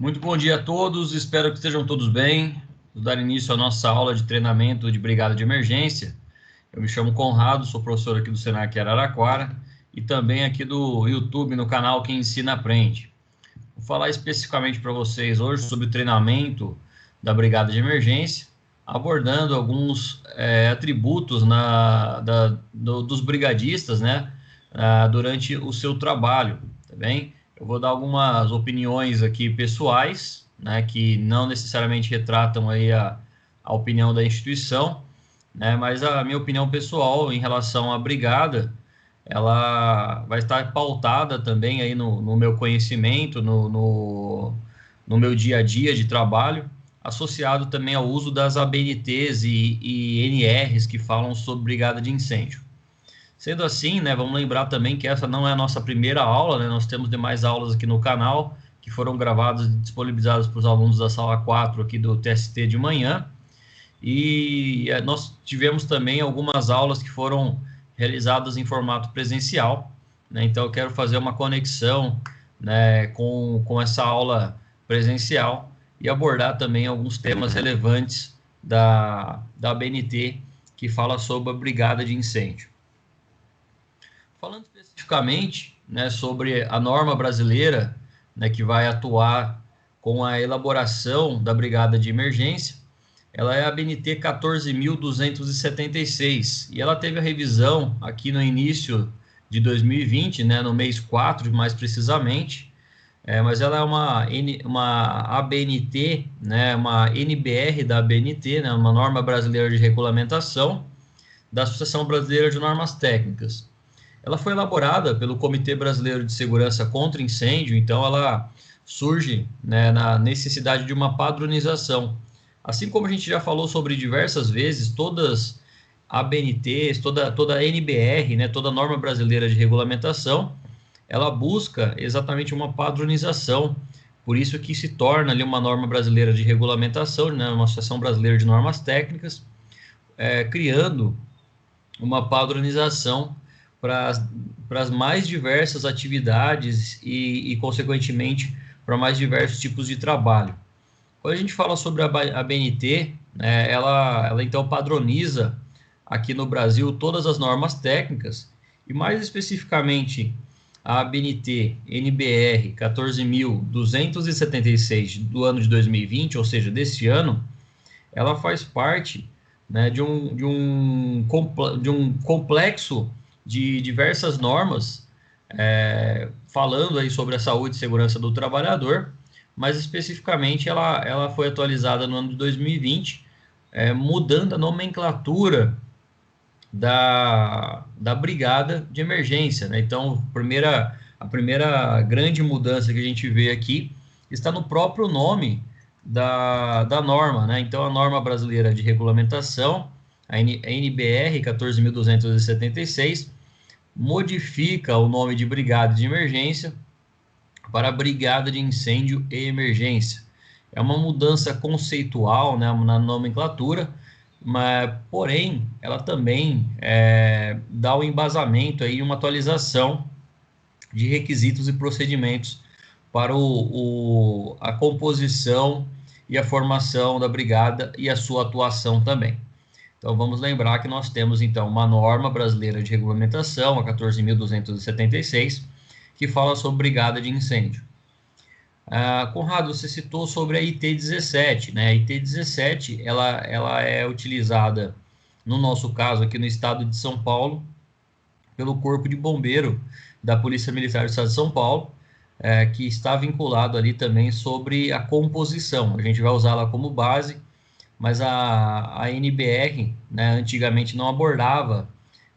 Muito bom dia a todos, espero que estejam todos bem. Vou dar início à nossa aula de treinamento de brigada de emergência. Eu me chamo Conrado, sou professor aqui do Senac Araraquara e também aqui do YouTube, no canal Quem Ensina Aprende. Vou falar especificamente para vocês hoje sobre o treinamento da brigada de emergência, abordando alguns atributos dos brigadistas, né, durante o seu trabalho, tá bem? Eu vou dar algumas opiniões aqui pessoais, né, que não necessariamente retratam aí a opinião da instituição, né, mas a minha opinião pessoal em relação à brigada, ela vai estar pautada também aí no meu conhecimento, no meu dia a dia de trabalho, associado também ao uso das ABNTs e NRs que falam sobre brigada de incêndio. Sendo assim, né, vamos lembrar também que essa não é a nossa primeira aula, né, nós temos demais aulas aqui no canal, que foram gravadas e disponibilizadas para os alunos da sala 4 aqui do TST de manhã, e nós tivemos também algumas aulas que foram realizadas em formato presencial, né, então eu quero fazer uma conexão, né, com essa aula presencial e abordar também alguns temas relevantes da ABNT, que fala sobre a brigada de incêndio. Falando especificamente, né, sobre a norma brasileira, né, que vai atuar com a elaboração da brigada de emergência, ela é a BNT 14.276 e ela teve a revisão aqui no início de 2020, né, no mês 4, mais precisamente, mas ela é uma ABNT, né, uma NBR da ABNT, né, uma norma brasileira de regulamentação da Associação Brasileira de Normas Técnicas. Ela foi elaborada pelo Comitê Brasileiro de Segurança contra Incêndio, então ela surge, né, na necessidade de uma padronização. Assim como a gente já falou sobre diversas vezes, todas ABNTs, toda NBR, né, toda norma brasileira de regulamentação, ela busca exatamente uma padronização, por isso que se torna ali uma norma brasileira de regulamentação, né, uma Associação Brasileira de Normas Técnicas, criando uma padronização para as mais diversas atividades e, consequentemente, para mais diversos tipos de trabalho. Quando a gente fala sobre a BNT, né, ela então padroniza aqui no Brasil todas as normas técnicas e mais especificamente a ABNT NBR 14.276 do ano de 2020, ou seja, deste ano, ela faz parte, né, de um complexo de diversas normas, falando aí sobre a saúde e segurança do trabalhador, mas especificamente ela foi atualizada no ano de 2020, mudando a nomenclatura da brigada de emergência, né? Então, a primeira grande mudança que a gente vê aqui está no próprio nome da norma, né? Então, a norma brasileira de regulamentação, a NBR 14.276, modifica o nome de brigada de emergência para brigada de incêndio e emergência. É uma mudança conceitual, né, na nomenclatura, mas, porém, ela também dá o embasamento aí, uma atualização de requisitos e procedimentos para a composição e a formação da brigada e a sua atuação também. Então, vamos lembrar que nós temos, então, uma norma brasileira de regulamentação, a 14.276, que fala sobre brigada de incêndio. Conrado, você citou sobre a IT-17, né? A IT-17, ela é utilizada, no nosso caso, aqui no estado de São Paulo, pelo Corpo de Bombeiro da Polícia Militar do Estado de São Paulo, que está vinculado ali também sobre a composição. A gente vai usá-la como base, mas a NBR, né, antigamente não abordava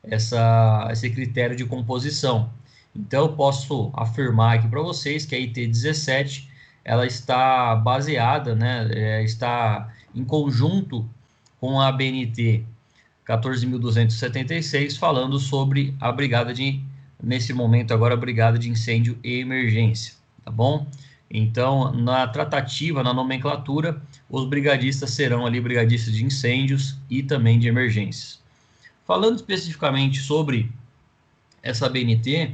esse critério de composição. Então, eu posso afirmar aqui para vocês que a IT-17 ela está baseada, né, está em conjunto com a ABNT 14.276, falando sobre a brigada nesse momento agora, a brigada de incêndio e emergência, tá bom? Então, na tratativa, na nomenclatura, os brigadistas serão ali brigadistas de incêndios e também de emergências. Falando especificamente sobre essa BNT,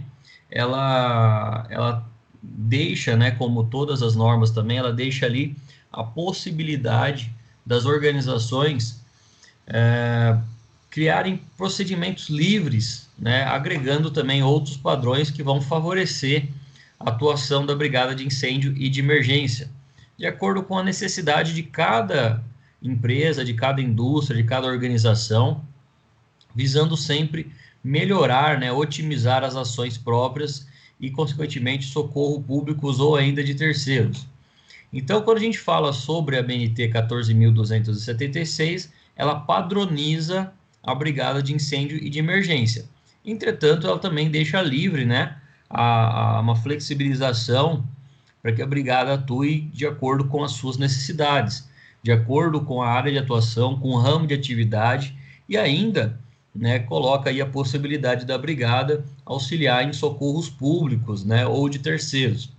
ela deixa, né, como todas as normas também, ela deixa ali a possibilidade das organizações criarem procedimentos livres, né, agregando também outros padrões que vão favorecer a atuação da brigada de incêndio e de emergência, de acordo com a necessidade de cada empresa, de cada indústria, de cada organização, visando sempre melhorar, né, otimizar as ações próprias e, consequentemente, socorro públicos ou ainda de terceiros. Então, quando a gente fala sobre a BNT 14.276, ela padroniza a brigada de incêndio e de emergência. Entretanto, ela também deixa livre, né, uma flexibilização para que a brigada atue de acordo com as suas necessidades, de acordo com a área de atuação, com o ramo de atividade e ainda, né, coloca aí a possibilidade da brigada auxiliar em socorros públicos, né, ou de terceiros.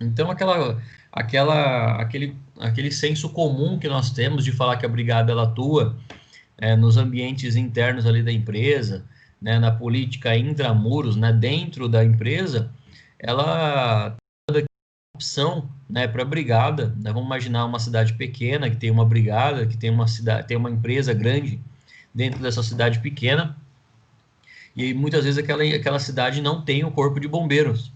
Então, aquele senso comum que nós temos de falar que a brigada ela atua nos ambientes internos ali da empresa, né, na política intramuros, né, dentro da empresa, ela tem opção, né, para a brigada, né, vamos imaginar uma cidade pequena que tem uma brigada, que tem uma empresa grande dentro dessa cidade pequena, e muitas vezes aquela cidade não tem o corpo de bombeiros,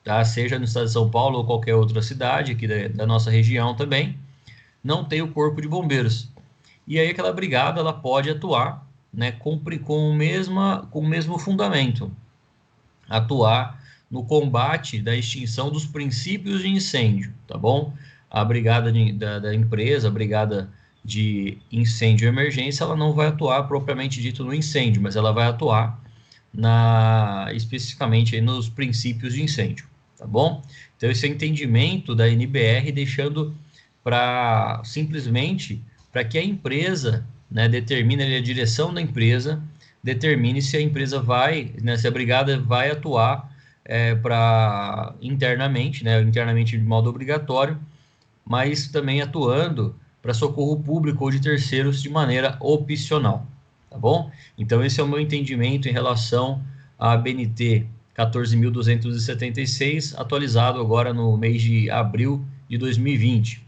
tá? Seja no estado de São Paulo ou qualquer outra cidade aqui da nossa região também, não tem o corpo de bombeiros. E aí aquela brigada ela pode atuar, né, com o mesmo fundamento, atuar no combate da extinção dos princípios de incêndio, tá bom? A brigada da empresa, a brigada de incêndio e emergência, ela não vai atuar propriamente dito no incêndio, mas ela vai atuar especificamente aí nos princípios de incêndio, tá bom? Então esse é o entendimento da NBR, deixando para simplesmente para que a empresa, né, determine a direção da empresa, determine se a empresa vai, né, se a brigada vai atuar internamente, né, internamente de modo obrigatório, mas também atuando para socorro público ou de terceiros de maneira opcional, tá bom? Então esse é o meu entendimento em relação à BNT 14.276, atualizado agora no mês de abril de 2020.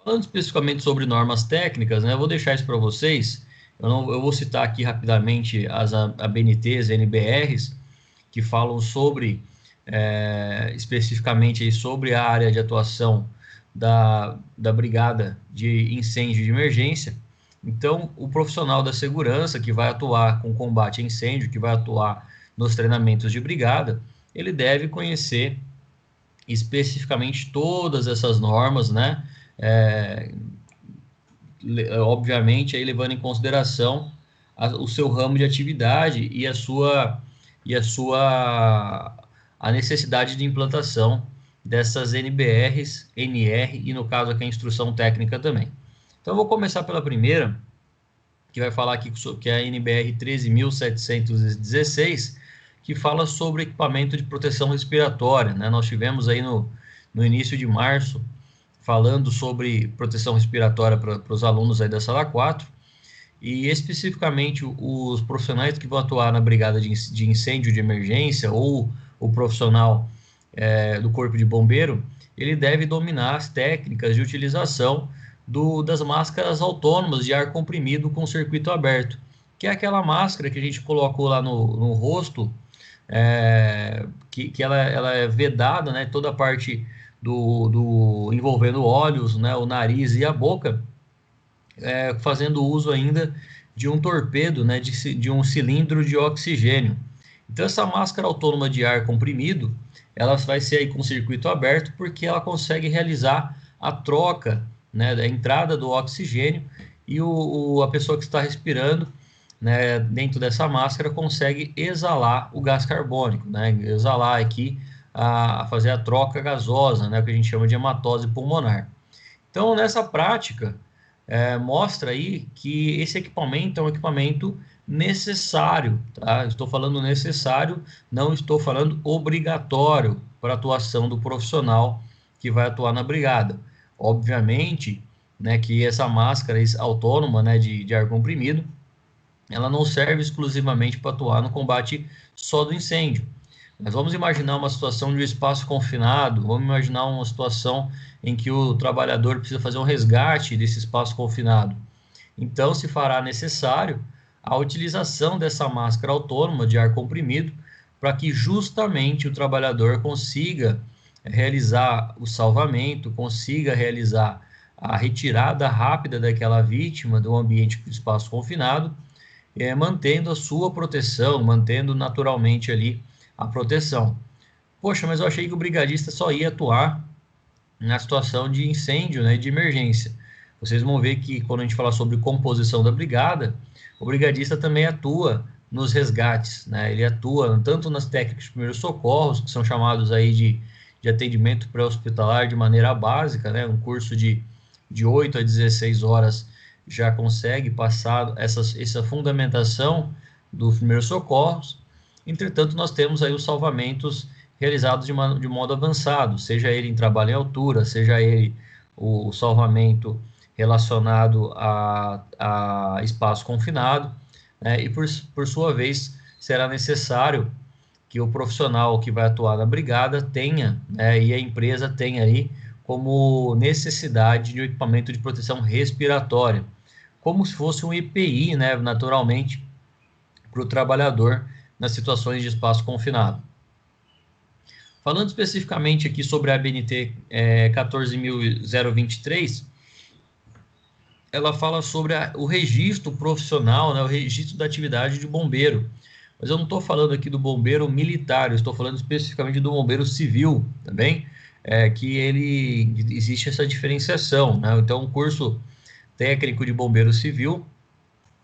Falando especificamente sobre normas técnicas, né, eu vou deixar isso para vocês. Eu vou citar aqui rapidamente as ABNTs, NBRs, que falam sobre, especificamente aí, sobre a área de atuação da Brigada de Incêndio e de Emergência. Então, o profissional da segurança que vai atuar com combate a incêndio, que vai atuar nos treinamentos de brigada, ele deve conhecer especificamente todas essas normas, né? Obviamente, aí levando em consideração o seu ramo de atividade e a necessidade de implantação dessas NBRs, NR e, no caso aqui, a instrução técnica também. Então, eu vou começar pela primeira, que vai falar aqui que é a NBR 13.716, que fala sobre equipamento de proteção respiratória, né? Nós tivemos aí no início de março falando sobre proteção respiratória para os alunos aí da sala 4, e especificamente os profissionais que vão atuar na brigada de incêndio de emergência ou o profissional do corpo de bombeiro, ele deve dominar as técnicas de utilização das máscaras autônomas de ar comprimido com circuito aberto, que é aquela máscara que a gente colocou lá no rosto, que ela é vedada, né, toda a parte envolvendo olhos, né, o nariz e a boca, fazendo uso ainda de um torpedo, né, de um cilindro de oxigênio. Então essa máscara autônoma de ar comprimido, ela vai ser aí com circuito aberto, porque ela consegue realizar a troca, né, da entrada do oxigênio, e a pessoa que está respirando, né, dentro dessa máscara consegue exalar o gás carbônico, né, exalar aqui a fazer a troca gasosa, né, que a gente chama de hematose pulmonar. Então, nessa prática, mostra aí que esse equipamento é um equipamento necessário, tá? Estou falando necessário, não estou falando obrigatório para a atuação do profissional que vai atuar na brigada. Obviamente, né, que essa máscara autônoma, né, de ar comprimido, ela não serve exclusivamente para atuar no combate só do incêndio, Mas vamos imaginar uma situação de um espaço confinado, vamos imaginar uma situação em que o trabalhador precisa fazer um resgate desse espaço confinado. Então, se fará necessário a utilização dessa máscara autônoma de ar comprimido para que justamente o trabalhador consiga realizar o salvamento, consiga realizar a retirada rápida daquela vítima do ambiente do espaço confinado, mantendo a sua proteção, mantendo naturalmente ali a proteção. Poxa, mas eu achei que o brigadista só ia atuar na situação de incêndio, né, de emergência. Vocês vão ver que quando a gente falar sobre composição da brigada, o brigadista também atua nos resgates, né? Ele atua tanto nas técnicas de primeiros socorros, que são chamados aí de atendimento pré-hospitalar de maneira básica, né? Um curso de 8 a 16 horas já consegue passar essa fundamentação dos primeiros socorros. Entretanto, nós temos aí os salvamentos realizados de modo avançado, seja ele em trabalho em altura, seja ele o salvamento relacionado a espaço confinado, né? E por sua vez será necessário que o profissional que vai atuar na brigada tenha, né, e a empresa tenha aí como necessidade de um equipamento de proteção respiratória, como se fosse um EPI, né, naturalmente, para o trabalhador nas situações de espaço confinado. Falando especificamente aqui sobre a ABNT 14.023, ela fala sobre o registro profissional, né, o registro da atividade de bombeiro. Mas eu não estou falando aqui do bombeiro militar, eu estou falando especificamente do bombeiro civil, também, que existe essa diferenciação, né? Então, o curso técnico de bombeiro civil,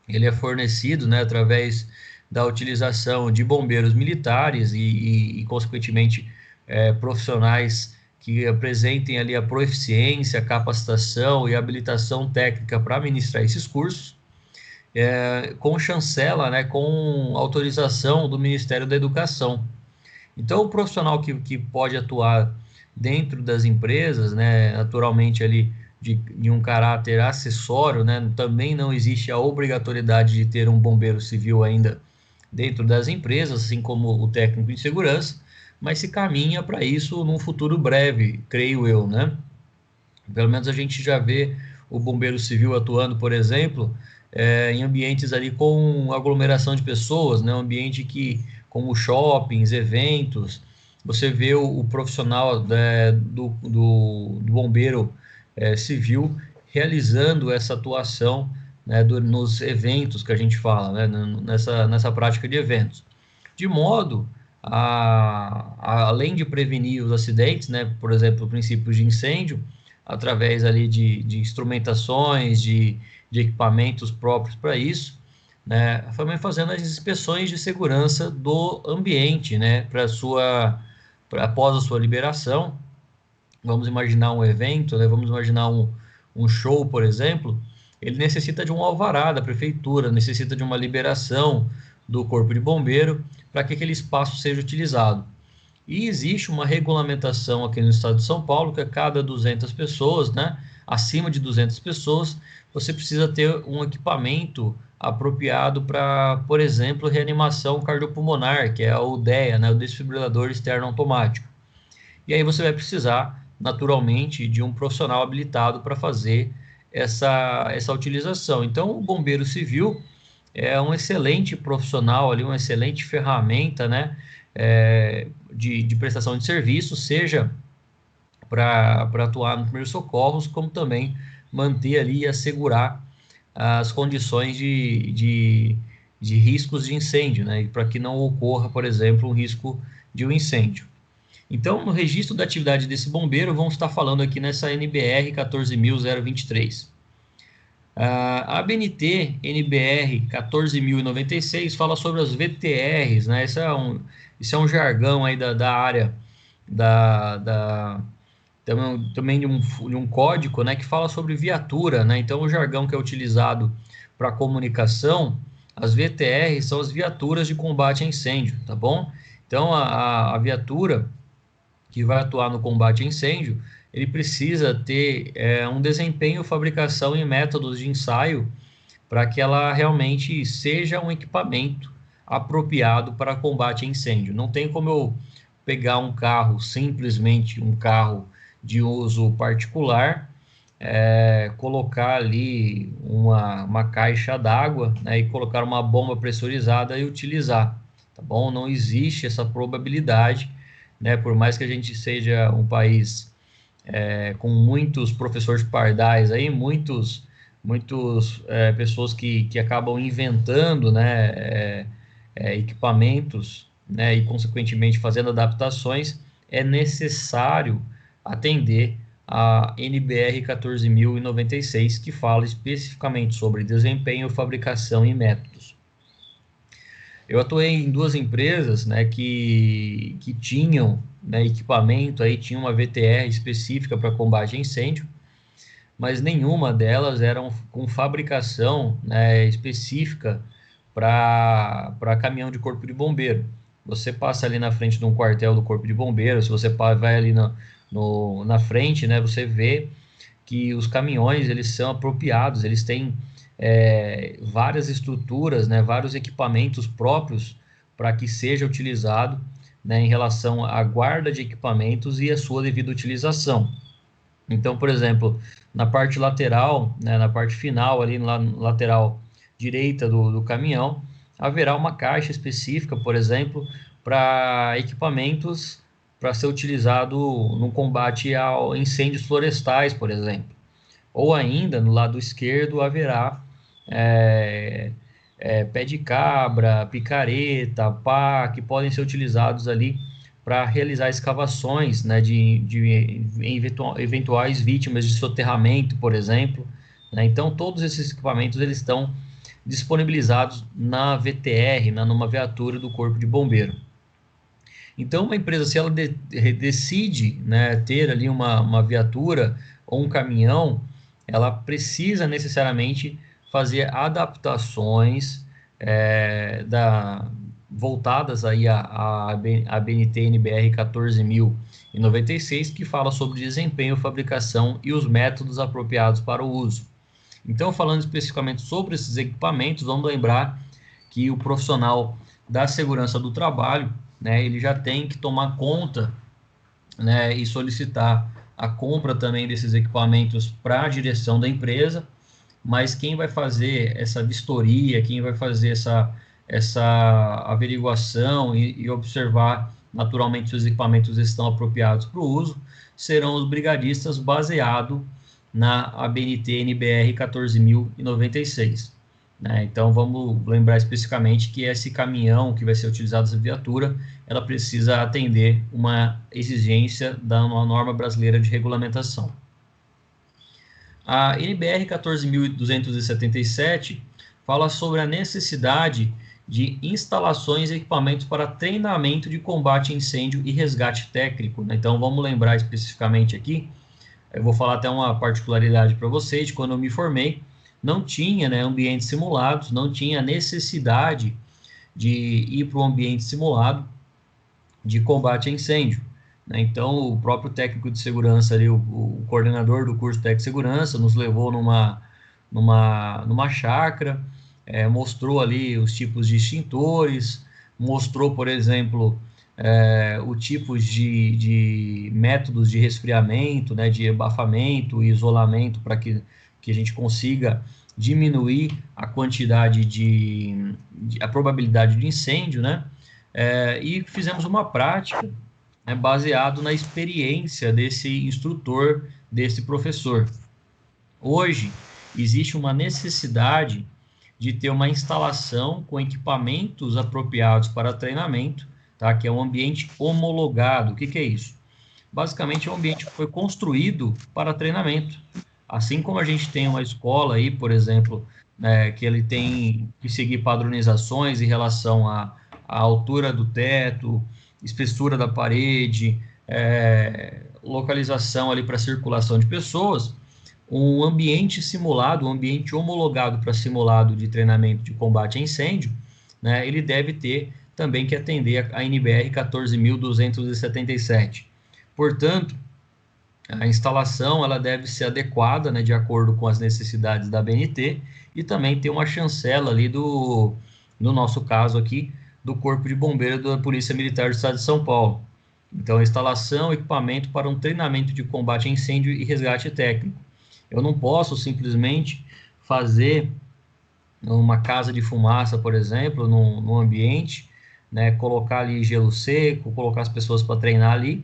ele é fornecido, né, através da utilização de bombeiros militares e consequentemente, profissionais que apresentem ali a proficiência, capacitação e habilitação técnica para ministrar esses cursos, com chancela, né, com autorização do Ministério da Educação. Então, o profissional que pode atuar dentro das empresas, né, naturalmente ali de um caráter acessório, né, também não existe a obrigatoriedade de ter um bombeiro civil ainda dentro das empresas, assim como o técnico em segurança, mas se caminha para isso num futuro breve, creio eu, né? Pelo menos a gente já vê o bombeiro civil atuando, por exemplo, em ambientes ali com aglomeração de pessoas, né? Um ambiente como shoppings, eventos, você vê o profissional, né, do bombeiro civil realizando essa atuação, né, nos eventos que a gente fala, né, nessa prática de eventos. De modo além de prevenir os acidentes, né, por exemplo, princípios de incêndio, através ali de instrumentações, de equipamentos próprios para isso, né, também fazendo as inspeções de segurança do ambiente, né, após a sua liberação. Vamos imaginar um evento, né, vamos imaginar um show, por exemplo, ele necessita de um alvará da prefeitura, necessita de uma liberação do corpo de bombeiro para que aquele espaço seja utilizado. E existe uma regulamentação aqui no estado de São Paulo que a cada 200 pessoas, né, acima de 200 pessoas, você precisa ter um equipamento apropriado para, por exemplo, reanimação cardiopulmonar, que é a UDEA, né, o desfibrilador externo automático. E aí você vai precisar, naturalmente, de um profissional habilitado para fazer essa utilização. Então, o bombeiro civil é um excelente profissional ali, uma excelente ferramenta, né, de prestação de serviço, seja para atuar nos primeiros socorros, como também manter ali e assegurar as condições de riscos de incêndio, né, para que não ocorra, por exemplo, um risco de um incêndio. Então, no registro da atividade desse bombeiro, vamos estar falando aqui nessa NBR 14.023. A ABNT NBR 14.096 fala sobre as VTRs, né? Isso é um jargão aí da área também de um código, né, que fala sobre viatura, né? Então, o jargão que é utilizado para comunicação, as VTRs são as viaturas de combate a incêndio, tá bom? Então, a viatura que vai atuar no combate a incêndio, ele precisa ter um desempenho, fabricação e métodos de ensaio para que ela realmente seja um equipamento apropriado para combate a incêndio. Não tem como eu pegar um carro, simplesmente um carro de uso particular, colocar ali uma caixa d'água, né, e colocar uma bomba pressurizada e utilizar, tá bom? Não existe essa probabilidade, né, por mais que a gente seja um país com muitos professores pardais aí, muitos pessoas que acabam inventando, né, equipamentos, né, e consequentemente fazendo adaptações, é necessário atender a NBR 14.096, que fala especificamente sobre desempenho, fabricação e métodos. Eu atuei em duas empresas, né, que tinham, né, equipamento, aí tinha uma VTR específica para combate a incêndio, mas nenhuma delas eram com fabricação, né, específica para caminhão de corpo de bombeiro. Você passa ali na frente de um quartel do corpo de bombeiro, se você vai ali na frente, né, você vê que os caminhões eles são apropriados, eles têm várias estruturas, né, vários equipamentos próprios para que seja utilizado, né, em relação à guarda de equipamentos e a sua devida utilização. Então, por exemplo, na parte lateral, né, na parte final ali na lateral direita do caminhão, haverá uma caixa específica, por exemplo, para equipamentos para ser utilizado no combate a incêndios florestais, por exemplo. Ou ainda, no lado esquerdo, haverá pé de cabra, picareta, pá, que podem ser utilizados ali para realizar escavações, né, de eventuais vítimas de soterramento, por exemplo, né? Então, todos esses equipamentos eles estão disponibilizados na VTR, numa viatura do Corpo de Bombeiro. Então, uma empresa, se ela decide, né, ter ali uma viatura ou um caminhão, ela precisa necessariamente fazer adaptações voltadas aí à BNT NBR 14.096, que fala sobre desempenho, fabricação e os métodos apropriados para o uso. Então, falando especificamente sobre esses equipamentos, vamos lembrar que o profissional da segurança do trabalho, né, ele já tem que tomar conta, né, e solicitar a compra também desses equipamentos para a direção da empresa, mas quem vai fazer essa vistoria, quem vai fazer essa averiguação e observar naturalmente se os equipamentos estão apropriados para o uso, serão os brigadistas baseado na ABNT NBR 14.096. Né? Então, vamos lembrar especificamente que esse caminhão que vai ser utilizado, essa viatura, ela precisa atender uma exigência da norma brasileira de regulamentação. A NBR 14.277 fala sobre a necessidade de instalações e equipamentos para treinamento de combate a incêndio e resgate técnico. Né? Então, vamos lembrar especificamente aqui, eu vou falar até uma particularidade para vocês, quando eu me formei, não tinha, né, ambientes simulados, não tinha necessidade de ir para um ambiente simulado de combate a incêndio. Né? Então, o próprio técnico de segurança, ali, o coordenador do curso técnico de segurança, nos levou numa chácara, mostrou ali os tipos de extintores, mostrou, por exemplo, o tipo de métodos de resfriamento, né, de abafamento e isolamento para que a gente consiga diminuir a quantidade a probabilidade de incêndio, né? E fizemos uma prática, né, baseado na experiência desse instrutor, desse professor. Hoje, existe uma necessidade de ter uma instalação com equipamentos apropriados para treinamento, tá? Que é um ambiente homologado. O que é isso? Basicamente, é um ambiente que foi construído para treinamento. Assim como a gente tem uma escola aí, por exemplo, né, que ele tem que seguir padronizações em relação à altura do teto, espessura da parede, localização ali para circulação de pessoas, um ambiente simulado, um ambiente homologado para simulado de treinamento de combate a incêndio, né, ele deve ter também que atender a NBR 14.277. Portanto, a instalação ela deve ser adequada, né, de acordo com as necessidades da BNT, e também ter uma chancela ali no nosso caso aqui, do Corpo de Bombeiro da Polícia Militar do Estado de São Paulo. Então, instalação, equipamento para um treinamento de combate a incêndio e resgate técnico. Eu não posso simplesmente fazer uma casa de fumaça, por exemplo, num ambiente, né, colocar ali gelo seco, colocar as pessoas para treinar ali,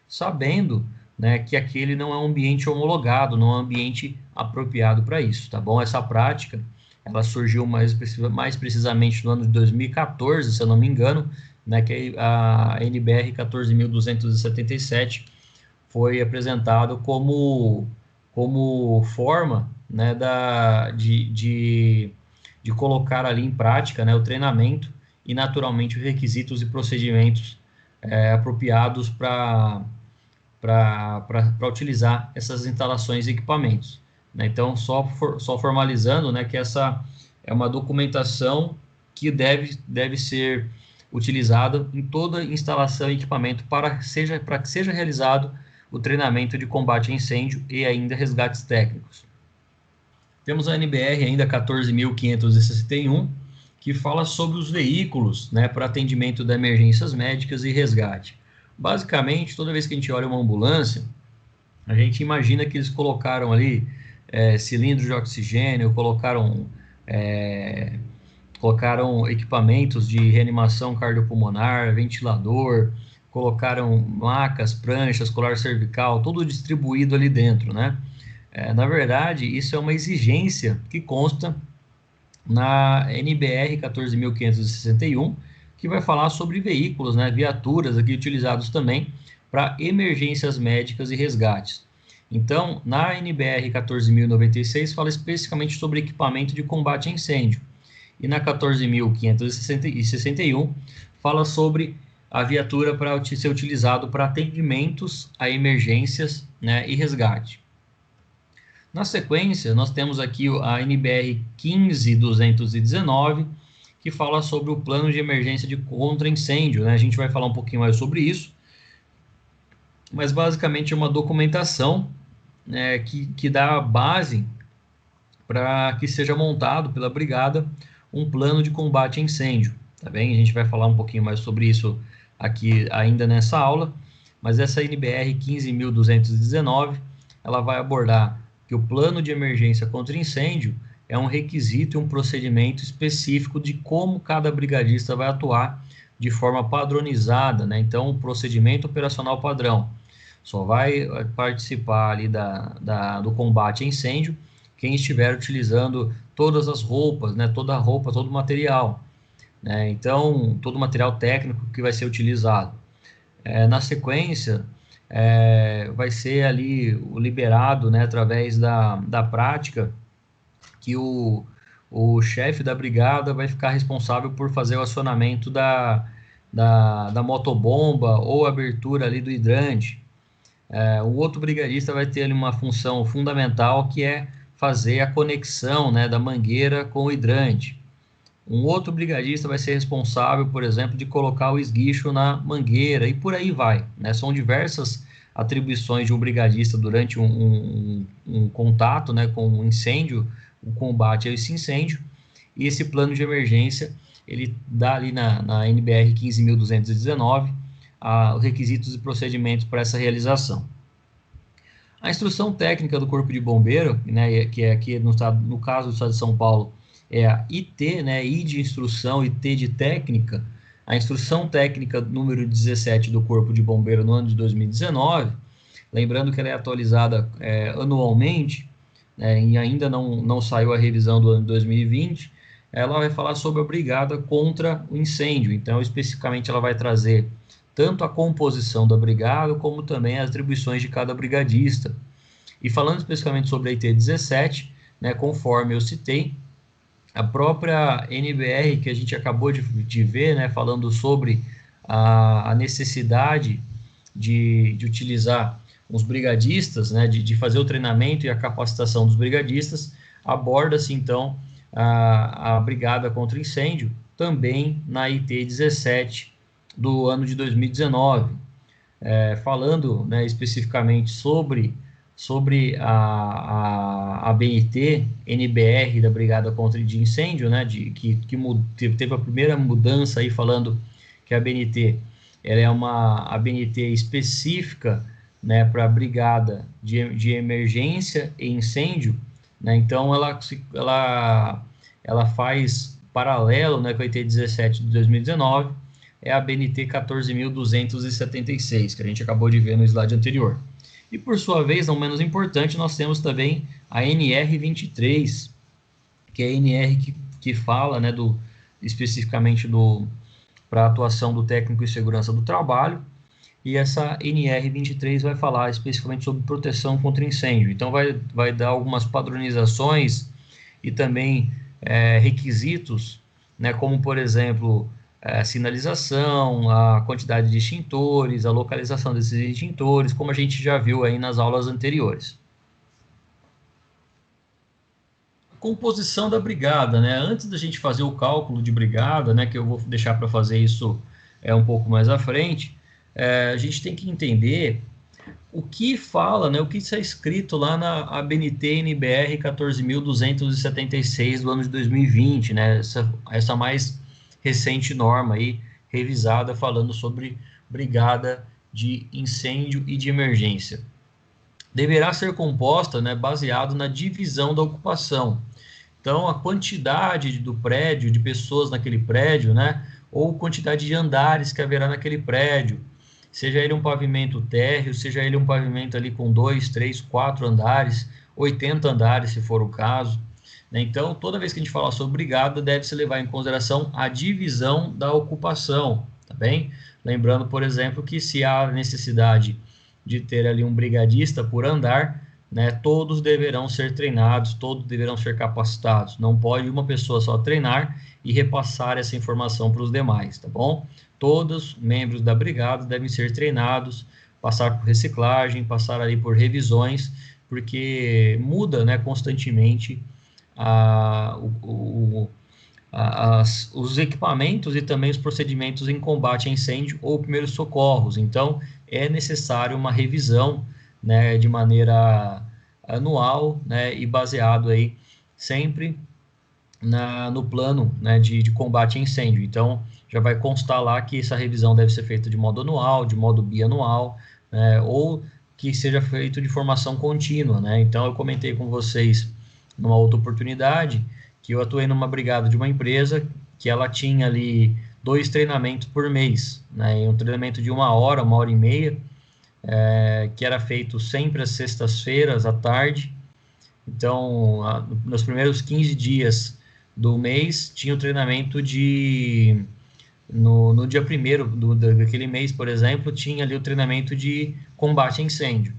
sabendo, né, que aquele não é um ambiente homologado, não é um ambiente apropriado para isso, tá bom? Essa prática, ela surgiu mais precisamente no ano de 2014, se eu não me engano, né, que a NBR 14.277 foi apresentado como forma, né, de colocar ali em prática, né, o treinamento e, naturalmente, os requisitos e procedimentos apropriados para utilizar essas instalações e equipamentos, né? Então, só formalizando, né, que essa é uma documentação que deve ser utilizada em toda instalação e equipamento para que seja realizado o treinamento de combate a incêndio e ainda resgates técnicos. Temos a NBR ainda 14.561, que fala sobre os veículos, né, para atendimento de emergências médicas e resgate. Basicamente, toda vez que a gente olha uma ambulância, a gente imagina que eles colocaram ali cilindros de oxigênio, colocaram equipamentos de reanimação cardiopulmonar, ventilador, colocaram macas, pranchas, colar cervical, tudo distribuído ali dentro, né? Na verdade, isso é uma exigência que consta na NBR 14.561, que vai falar sobre veículos, né, viaturas aqui utilizados também para emergências médicas e resgates. Então, na NBR 14.096 fala especificamente sobre equipamento de combate a incêndio. E na 14.561 fala sobre a viatura para ser utilizado para atendimentos a emergências, né, e resgate. Na sequência, nós temos aqui a NBR 15.219, que fala sobre o plano de emergência de contra-incêndio, né? A gente vai falar um pouquinho mais sobre isso, mas basicamente é uma documentação, né, que dá base para que seja montado pela brigada um plano de combate a incêndio, tá bem? A gente vai falar um pouquinho mais sobre isso aqui ainda nessa aula, mas essa NBR 15.219, ela vai abordar que o plano de emergência contra incêndio é um requisito e um procedimento específico de como cada brigadista vai atuar de forma padronizada, né? Então, o procedimento operacional padrão só vai participar ali do combate a incêndio quem estiver utilizando todas as roupas, né? Toda a roupa, todo o material, né? Então, todo o material técnico que vai ser utilizado. Na sequência, vai ser ali o liberado, né, através da prática, que o chefe da brigada vai ficar responsável por fazer o acionamento da motobomba ou abertura ali do hidrante. O outro brigadista vai ter ali uma função fundamental, que é fazer a conexão, né, da mangueira com o hidrante. Um outro brigadista vai ser responsável, por exemplo, de colocar o esguicho na mangueira, e por aí vai, né? São diversas atribuições de um brigadista durante um contato, né, com um incêndio, o combate a esse incêndio, e esse plano de emergência, ele dá ali na NBR 15.219 os requisitos e procedimentos para essa realização. A instrução técnica do Corpo de Bombeiro, né, que é aqui no caso do Estado de São Paulo, é a IT, né, I de instrução e T de técnica. A instrução técnica número 17 do Corpo de Bombeiro no ano de 2019, lembrando que ela é atualizada anualmente, né, e ainda não saiu a revisão do ano de 2020, ela vai falar sobre a brigada contra o incêndio. Então, especificamente, ela vai trazer tanto a composição da brigada, como também as atribuições de cada brigadista. E falando especificamente sobre a IT 17, né, conforme eu citei, a própria NBR que a gente acabou de ver, né, falando sobre a necessidade de utilizar os brigadistas, né, de fazer o treinamento e a capacitação dos brigadistas, aborda-se então a brigada contra incêndio também na IT 17 do ano de 2019, falando, né, especificamente sobre sobre a BNT, NBR, da Brigada contra de Incêndio, né, que teve a primeira mudança aí, falando que a BNT ela é a BNT específica, né, para a Brigada de Emergência e Incêndio, né, então ela faz paralelo, né, com a IT 17 de 2019, é a BNT 14.276, que a gente acabou de ver no slide anterior. E por sua vez, não menos importante, nós temos também a NR23, que é a NR que fala, né, especificamente para a atuação do técnico em segurança do trabalho, e essa NR23 vai falar especificamente sobre proteção contra incêndio. Então vai dar algumas padronizações e também requisitos, né, como por exemplo, sinalização, a quantidade de extintores, a localização desses extintores, como a gente já viu aí nas aulas anteriores. Composição da brigada, né? Antes da gente fazer o cálculo de brigada, né, que eu vou deixar para fazer isso um pouco mais à frente, a gente tem que entender o que fala, né, o que está escrito lá na ABNT NBR 14.276 do ano de 2020, né, essa mais recente norma aí, revisada, falando sobre brigada de incêndio e de emergência. Deverá ser composta, né, baseado na divisão da ocupação. Então, a quantidade do prédio, de pessoas naquele prédio, né, ou quantidade de andares que haverá naquele prédio, seja ele um pavimento térreo, seja ele um pavimento ali com 2, 3, 4 andares, 80 andares, se for o caso. Então, toda vez que a gente falar sobre brigada, deve-se levar em consideração a divisão da ocupação, tá bem? Lembrando, por exemplo, que se há necessidade de ter ali um brigadista por andar, né, todos deverão ser treinados, todos deverão ser capacitados. Não pode uma pessoa só treinar e repassar essa informação para os demais, tá bom? Todos os membros da brigada devem ser treinados, passar por reciclagem, passar ali por revisões, porque muda, né, constantemente os equipamentos e também os procedimentos em combate a incêndio ou primeiros socorros. Então, é necessário uma revisão, né, de maneira anual, né, e baseado aí sempre no plano, né, de combate a incêndio. Então, já vai constar lá que essa revisão deve ser feita de modo anual, de modo bianual, né, ou que seja feito de formação contínua, né? Então, eu comentei com vocês numa outra oportunidade que eu atuei numa brigada de uma empresa que ela tinha ali 2 treinamentos por mês, né? Um treinamento de 1 hora e meia, que era feito sempre às sextas-feiras à tarde. Então, nos primeiros 15 dias do mês, tinha o treinamento no dia 1º daquele mês, por exemplo, tinha ali o treinamento de combate a incêndio.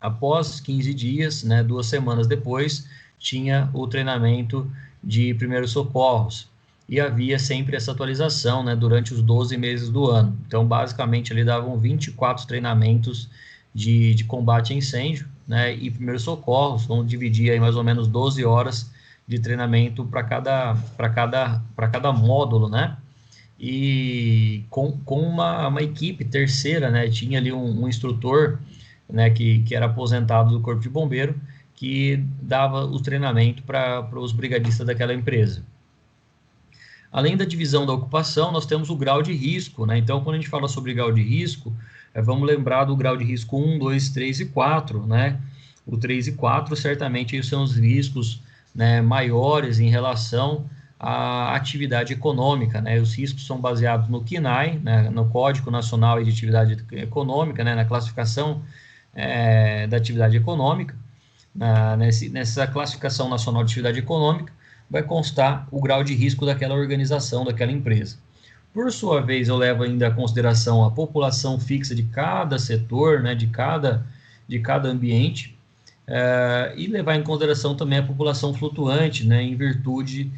Após 15 dias, né, 2 semanas depois, tinha o treinamento de primeiros socorros. E havia sempre essa atualização, né, durante os 12 meses do ano. Então, basicamente, ali davam 24 treinamentos de combate a incêndio, né, e primeiros socorros, onde dividia em mais ou menos 12 horas de treinamento para cada módulo, né? E com uma equipe terceira, né? Tinha ali um instrutor, né, que era aposentado do Corpo de Bombeiro, que dava o treinamento para os brigadistas daquela empresa. Além da divisão da ocupação, nós temos o grau de risco, né? Então, quando a gente fala sobre grau de risco, vamos lembrar do grau de risco 1, 2, 3 e 4, né? O 3 e 4, certamente, são os riscos, né, maiores em relação à atividade econômica, né? Os riscos são baseados no CNAE, né, no Código Nacional de Atividade Econômica, né, na classificação da atividade econômica. Nessa classificação nacional de atividade econômica, vai constar o grau de risco daquela organização, daquela empresa. Por sua vez, eu levo ainda em consideração a população fixa de cada setor, né, de cada ambiente, e levar em consideração também a população flutuante, né, em virtude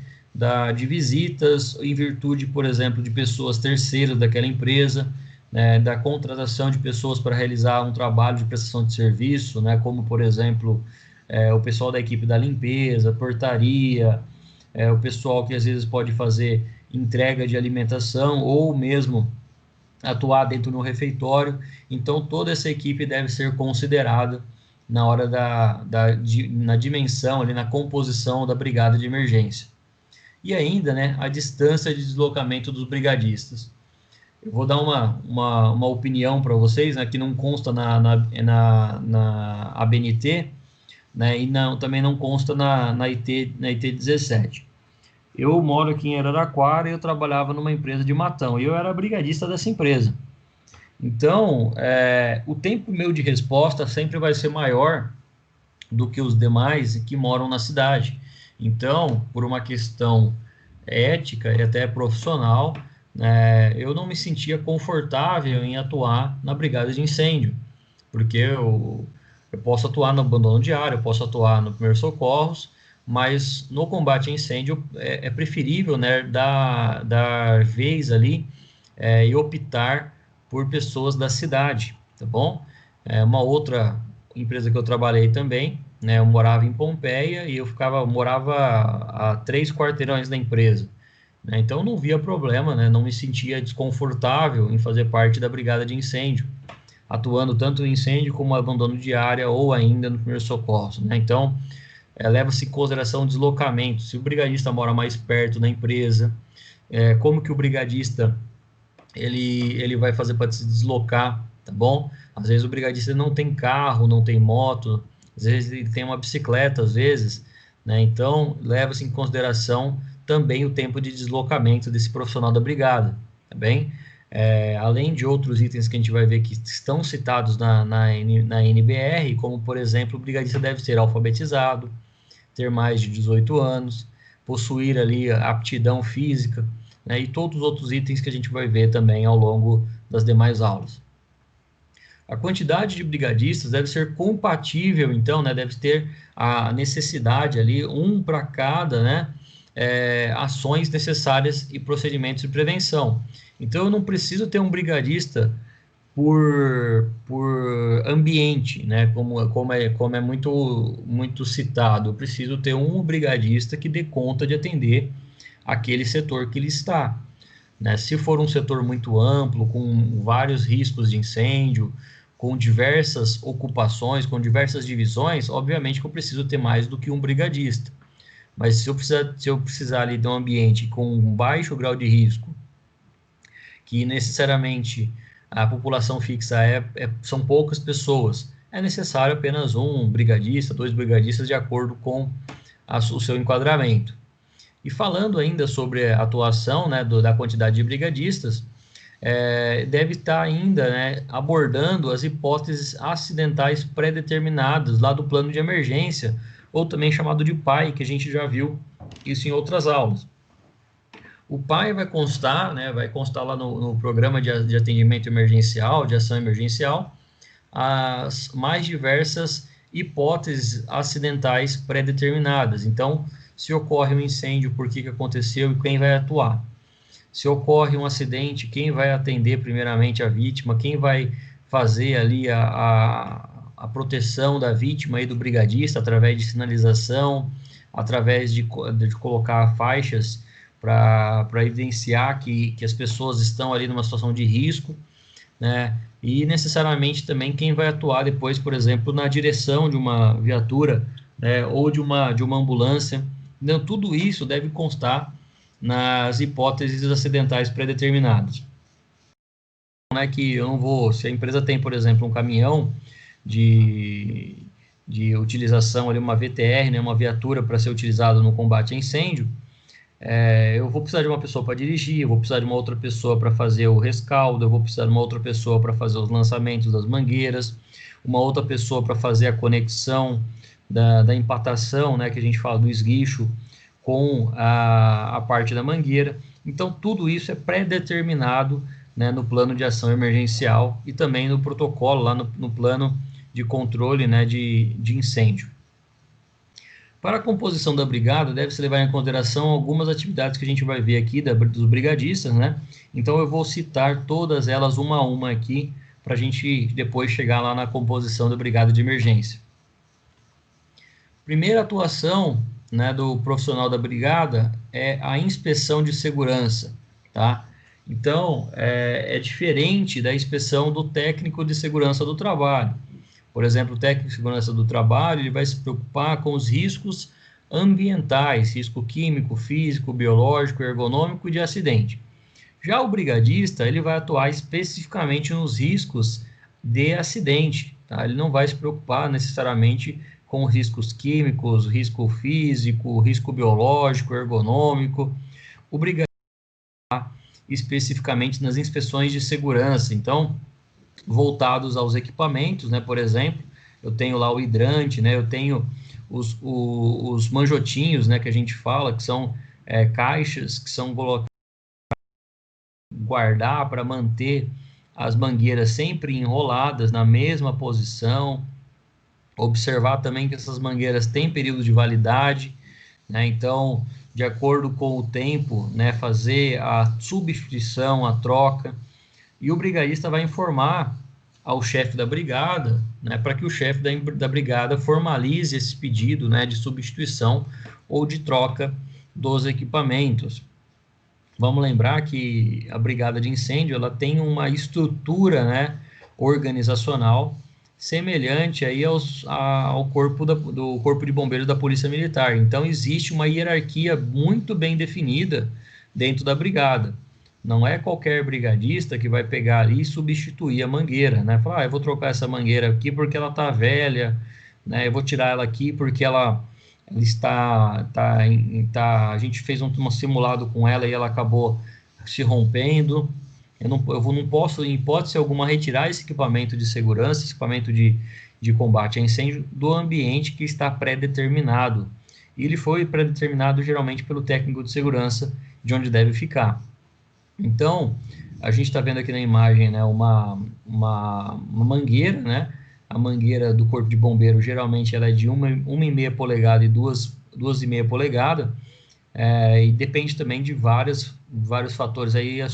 de visitas, em virtude, por exemplo, de pessoas terceiras daquela empresa, né, da contratação de pessoas para realizar um trabalho de prestação de serviço, né, como, por exemplo, o pessoal da equipe da limpeza, portaria, o pessoal que às vezes pode fazer entrega de alimentação ou mesmo atuar dentro de um refeitório. Então, toda essa equipe deve ser considerada na hora na dimensão, ali na composição da brigada de emergência. E ainda, né, a distância de deslocamento dos brigadistas. Eu vou dar uma opinião para vocês, né, que não consta na ABNT, né, e também não consta na IT 17. Eu moro aqui em Araraquara e eu trabalhava numa empresa de Matão, e eu era brigadista dessa empresa. Então, o tempo meu de resposta sempre vai ser maior do que os demais que moram na cidade. Então, por uma questão ética e até profissional, eu não me sentia confortável em atuar na brigada de incêndio, porque eu posso atuar no abandono diário, eu posso atuar no primeiros socorros, mas no combate a incêndio é preferível, né, dar vez ali e optar por pessoas da cidade, tá bom? Uma outra empresa que eu trabalhei também, né, eu morava em Pompeia e morava a 3 quarteirões da empresa, né, então não via problema, né, não me sentia desconfortável em fazer parte da brigada de incêndio, atuando tanto no incêndio como abandono de área ou ainda no primeiro socorro, né? Então, leva-se em consideração o deslocamento, se o brigadista mora mais perto da empresa, como que o brigadista ele vai fazer para se deslocar, tá bom? Às vezes o brigadista não tem carro, não tem moto, às vezes ele tem uma bicicleta, às vezes, né? Então, leva-se em consideração também o tempo de deslocamento desse profissional da brigada, tá bem? Além de outros itens que a gente vai ver que estão citados na NBR, como, por exemplo, o brigadista deve ser alfabetizado, ter mais de 18 anos, possuir ali a aptidão física, né, e todos os outros itens que a gente vai ver também ao longo das demais aulas. A quantidade de brigadistas deve ser compatível, então, né, deve ter a necessidade ali, um para cada, né, ações necessárias e procedimentos de prevenção. Então, eu não preciso ter um brigadista por ambiente, né, como é muito citado. Eu preciso ter um brigadista que dê conta de atender aquele setor que ele está, né? Se for um setor muito amplo, com vários riscos de incêndio, com diversas ocupações, com diversas divisões, obviamente que eu preciso ter mais do que um brigadista. Mas se eu precisar ali de um ambiente com um baixo grau de risco, que necessariamente a população fixa são poucas pessoas, é necessário apenas um brigadista, 2 brigadistas, de acordo com o seu enquadramento. E falando ainda sobre a atuação, né, da quantidade de brigadistas, deve estar ainda, né, abordando as hipóteses acidentais pré-determinadas lá do plano de emergência, ou também chamado de PAI, que a gente já viu isso em outras aulas. O PAI vai constar lá no programa de atendimento emergencial, de ação emergencial, as mais diversas hipóteses acidentais pré-determinadas. Então, se ocorre um incêndio, por que aconteceu e quem vai atuar? Se ocorre um acidente, quem vai atender primeiramente a vítima, quem vai fazer ali a proteção da vítima e do brigadista através de sinalização, através de colocar faixas para evidenciar que as pessoas estão ali numa situação de risco, né? E necessariamente também quem vai atuar depois, por exemplo, na direção de uma viatura, né, ou de uma ambulância. Então, tudo isso deve constar nas hipóteses acidentais pré-determinadas. Não é que eu não vou, se a empresa tem, por exemplo, um caminhão de utilização, ali, uma VTR, né, uma viatura para ser utilizado no combate a incêndio, eu vou precisar de uma pessoa para dirigir, eu vou precisar de uma outra pessoa para fazer o rescaldo, eu vou precisar de uma outra pessoa para fazer os lançamentos das mangueiras, uma outra pessoa para fazer a conexão da empatação, né, que a gente fala do esguicho, com a parte da mangueira. Então, tudo isso é pré-determinado, né, no plano de ação emergencial e também no protocolo, lá no plano de controle, né, de incêndio. Para a composição da brigada, deve-se levar em consideração algumas atividades que a gente vai ver aqui dos brigadistas, né? Então, eu vou citar todas elas uma a uma aqui, para a gente depois chegar lá na composição da brigada de emergência. Primeira atuação, né, do profissional da brigada é a inspeção de segurança, tá? Então, é diferente da inspeção do técnico de segurança do trabalho. Por exemplo, o técnico de segurança do trabalho, ele vai se preocupar com os riscos ambientais, risco químico, físico, biológico, ergonômico e de acidente. Já o brigadista, ele vai atuar especificamente nos riscos de acidente, tá? Ele não vai se preocupar necessariamente com riscos químicos, risco físico, risco biológico, ergonômico. O brigadista especificamente nas inspeções de segurança, então, voltados aos equipamentos, né? Por exemplo, eu tenho lá o hidrante, né? Eu tenho os manjotinhos, né? Que a gente fala, que são caixas que são colocadas guardar para manter as mangueiras sempre enroladas na mesma posição, observar também que essas mangueiras têm período de validade, né? Então, de acordo com o tempo, né, fazer a substituição, a troca, e o brigadista vai informar ao chefe da brigada, né, para que o chefe da brigada formalize esse pedido, né, de substituição ou de troca dos equipamentos. Vamos lembrar que a brigada de incêndio ela tem uma estrutura, né, organizacional semelhante aí ao corpo do Corpo de Bombeiros da Polícia Militar. Então, existe uma hierarquia muito bem definida dentro da brigada. Não é qualquer brigadista que vai pegar ali e substituir a mangueira, né? Falar, eu vou trocar essa mangueira aqui porque ela está velha, né? Eu vou tirar ela aqui porque ela a gente fez um simulado com ela e ela acabou se rompendo. Eu não posso, em hipótese alguma, retirar esse equipamento de segurança, esse equipamento de combate a incêndio do ambiente que está pré-determinado. E ele foi pré-determinado geralmente pelo técnico de segurança de onde deve ficar. Então, a gente está vendo aqui na imagem, né, uma mangueira, né? A mangueira do Corpo de Bombeiro, geralmente, ela é de 1,5 polegada e 2,5 polegadas, e depende também de vários fatores aí, o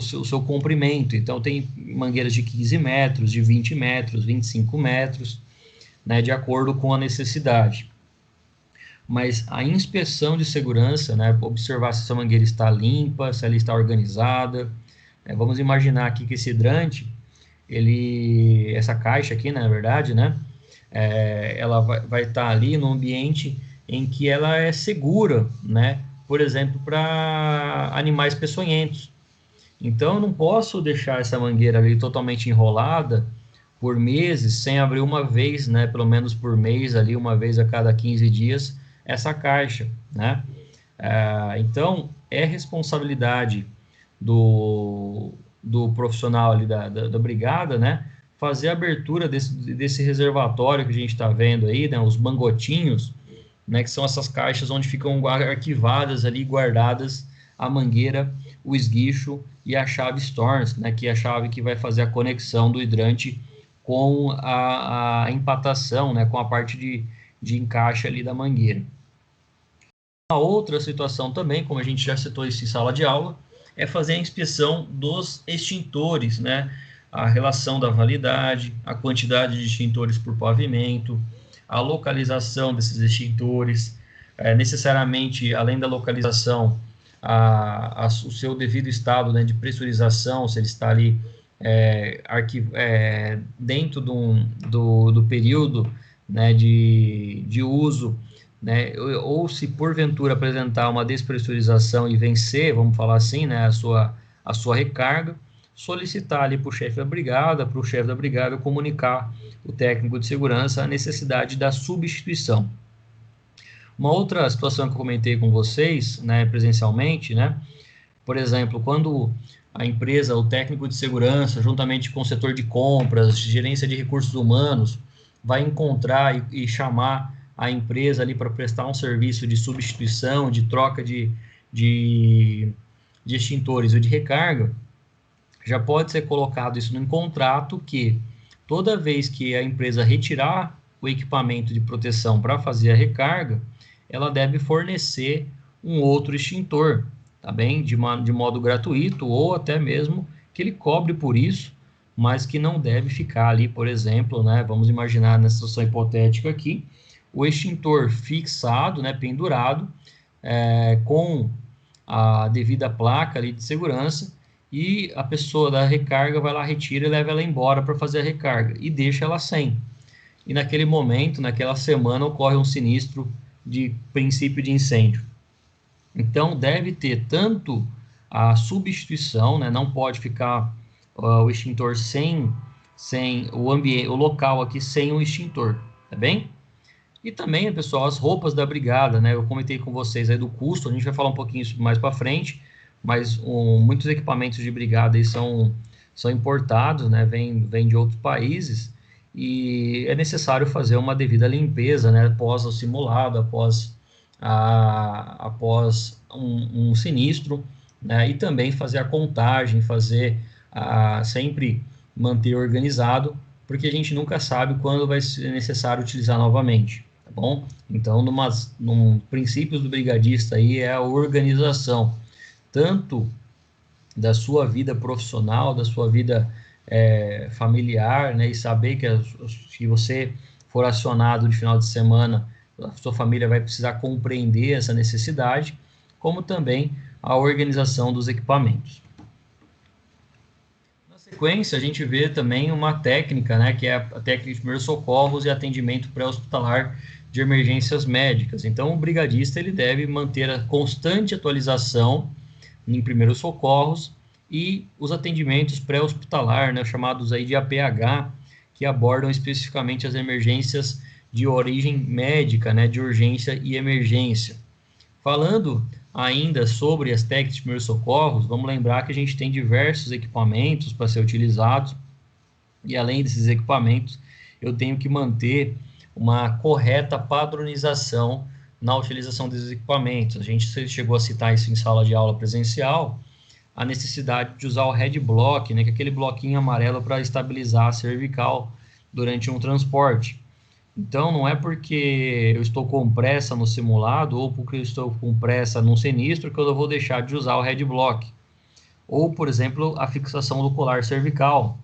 seu comprimento. Então, tem mangueiras de 15 metros, de 20 metros, 25 metros, né, de acordo com a necessidade. Mas a inspeção de segurança, né, observar se essa mangueira está limpa, se ela está organizada. Vamos imaginar aqui que esse hidrante, essa caixa aqui, na verdade, né, ela vai estar ali no ambiente em que ela é segura, né, por exemplo, para animais peçonhentos. Então, eu não posso deixar essa mangueira ali totalmente enrolada por meses, sem abrir uma vez, né, pelo menos por mês, ali, uma vez a cada 15 dias, essa caixa, né? Então, é responsabilidade do profissional ali da brigada, né, fazer a abertura desse reservatório que a gente está vendo aí, né, os mangotinhos, né, que são essas caixas onde ficam arquivadas ali, guardadas a mangueira, o esguicho e a chave Storms, né, que é a chave que vai fazer a conexão do hidrante com a empatação, né, com a parte de encaixe ali da mangueira. A outra situação também, como a gente já citou isso em sala de aula, é fazer a inspeção dos extintores, né, a relação da validade, a quantidade de extintores por pavimento, a localização desses extintores, necessariamente, além da localização, o seu devido estado, né, de pressurização, se ele está ali dentro do período, né, de uso, né, ou se porventura apresentar uma despressurização e vencer, vamos falar assim, né, a sua recarga, solicitar ali para o chefe da brigada, para o chefe da brigada comunicar o técnico de segurança a necessidade da substituição. Uma outra situação que eu comentei com vocês, né, presencialmente, né, por exemplo, quando a empresa, o técnico de segurança, juntamente com o setor de compras, gerência de recursos humanos, vai encontrar e chamar a empresa ali para prestar um serviço de substituição, de troca de extintores ou de recarga, já pode ser colocado isso no contrato que toda vez que a empresa retirar o equipamento de proteção para fazer a recarga, ela deve fornecer um outro extintor, tá bem? De modo gratuito ou até mesmo que ele cobre por isso, mas que não deve ficar ali, por exemplo, né? Vamos imaginar nessa situação hipotética aqui, o extintor fixado, né, pendurado, com a devida placa ali de segurança, e a pessoa da recarga vai lá, retira e leva ela embora para fazer a recarga e deixa ela sem. E naquele momento, naquela semana, ocorre um sinistro de princípio de incêndio. Então, deve ter tanto a substituição, né? Não pode ficar o extintor sem o ambiente, o local aqui sem o extintor, tá bem? E também, pessoal, as roupas da brigada, né? Eu comentei com vocês aí do custo, a gente vai falar um pouquinho isso mais para frente, mas muitos equipamentos de brigada aí são importados, né? Vem de outros países e é necessário fazer uma devida limpeza, né? Após o simulado, após um sinistro, né? E também fazer a contagem, sempre manter organizado, porque a gente nunca sabe quando vai ser necessário utilizar novamente, tá bom? Então, num princípios do brigadista aí é a organização, tanto da sua vida profissional, da sua vida familiar, né? E saber que se você for acionado de final de semana, a sua família vai precisar compreender essa necessidade, como também a organização dos equipamentos. Na sequência, a gente vê também uma técnica, né, que é a técnica de primeiros socorros e atendimento pré-hospitalar de emergências médicas. Então, o brigadista ele deve manter a constante atualização em primeiros socorros e os atendimentos pré-hospitalar, né, chamados aí de APH, que abordam especificamente as emergências de origem médica, né, de urgência e emergência. Falando ainda sobre as técnicas de primeiros socorros, vamos lembrar que a gente tem diversos equipamentos para ser utilizados, e além desses equipamentos, eu tenho que manter uma correta padronização na utilização desses equipamentos. A gente chegou a citar isso em sala de aula presencial, a necessidade de usar o head block, né, que é aquele bloquinho amarelo para estabilizar a cervical durante um transporte. Então, não é porque eu estou com pressa no simulado ou porque eu estou com pressa num sinistro que eu vou deixar de usar o head block. Ou, por exemplo, a fixação do colar cervical,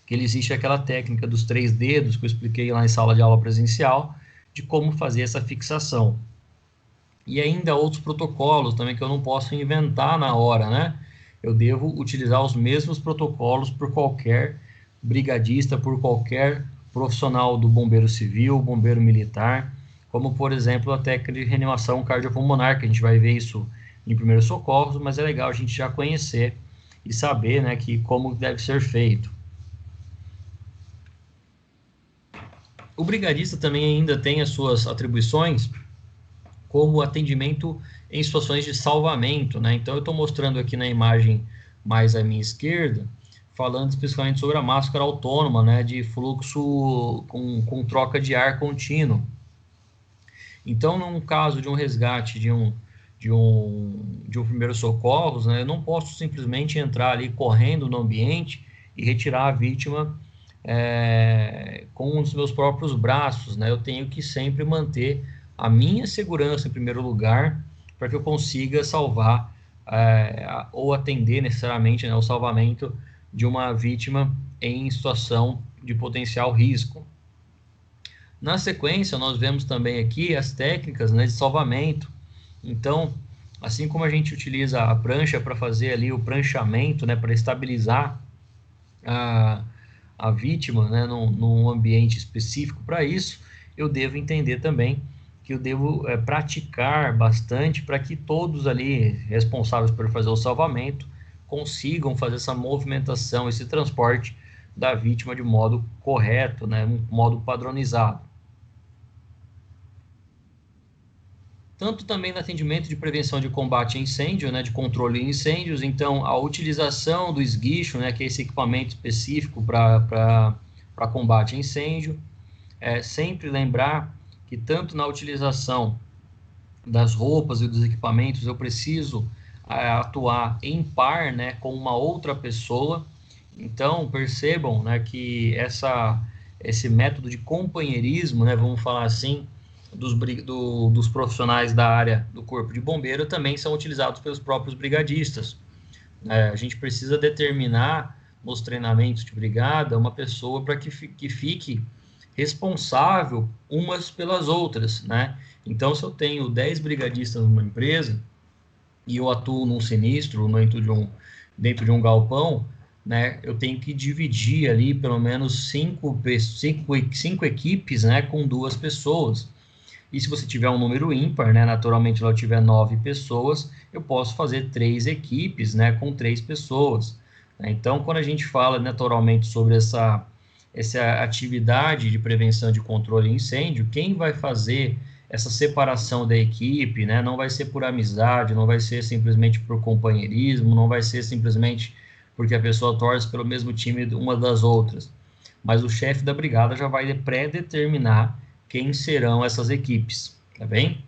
que existe aquela técnica dos 3 dedos que eu expliquei lá em sala de aula presencial, de como fazer essa fixação. E ainda outros protocolos também que eu não posso inventar na hora, né? Eu devo utilizar os mesmos protocolos por qualquer brigadista, por qualquer profissional do bombeiro civil, bombeiro militar, como por exemplo a técnica de reanimação cardiopulmonar, que a gente vai ver isso em primeiros socorros, mas é legal a gente já conhecer e saber, né, que como deve ser feito. O brigadista também ainda tem as suas atribuições como atendimento em situações de salvamento, né? Então eu estou mostrando aqui na imagem mais à minha esquerda, falando especificamente sobre a máscara autônoma, né, de fluxo com troca de ar contínuo. Então, num caso de um resgate de um primeiro socorros, né, eu não posso simplesmente entrar ali correndo no ambiente e retirar a vítima com os meus próprios braços, né? Eu tenho que sempre manter a minha segurança em primeiro lugar para que eu consiga salvar ou atender necessariamente, né, o salvamento de uma vítima em situação de potencial risco. Na sequência, nós vemos também aqui as técnicas, né, de salvamento. Então, assim como a gente utiliza a prancha para fazer ali o pranchamento, né, para estabilizar a vítima, né, num ambiente específico para isso, eu devo entender também que eu devo praticar bastante para que todos ali responsáveis por fazer o salvamento consigam fazer essa movimentação, esse transporte da vítima de modo correto, né, um modo padronizado. Tanto também no atendimento de prevenção de combate a incêndio, né, de controle de incêndios, então a utilização do esguicho, né, que é esse equipamento específico para combate a incêndio, sempre lembrar que tanto na utilização das roupas e dos equipamentos eu preciso atuar em par, né, com uma outra pessoa. Então percebam, né, que esse método de companheirismo, né, vamos falar assim, dos profissionais da área do Corpo de Bombeiro também são utilizados pelos próprios brigadistas. A gente precisa determinar nos treinamentos de brigada uma pessoa para que fique responsável umas pelas outras, né? Então, se eu tenho 10 brigadistas numa empresa e eu atuo num sinistro, no âmbito dentro de um galpão, né, eu tenho que dividir ali pelo menos cinco equipes, né, com 2 pessoas. E se você tiver um número ímpar, né, naturalmente, se eu tiver 9 pessoas, eu posso fazer 3 equipes, né, com 3 pessoas. Então, quando a gente fala naturalmente sobre essa atividade de prevenção de controle de incêndio, quem vai fazer essa separação da equipe, né, não vai ser por amizade, não vai ser simplesmente por companheirismo, não vai ser simplesmente porque a pessoa torce pelo mesmo time uma das outras, mas o chefe da brigada já vai pré-determinar quem serão essas equipes, tá bem?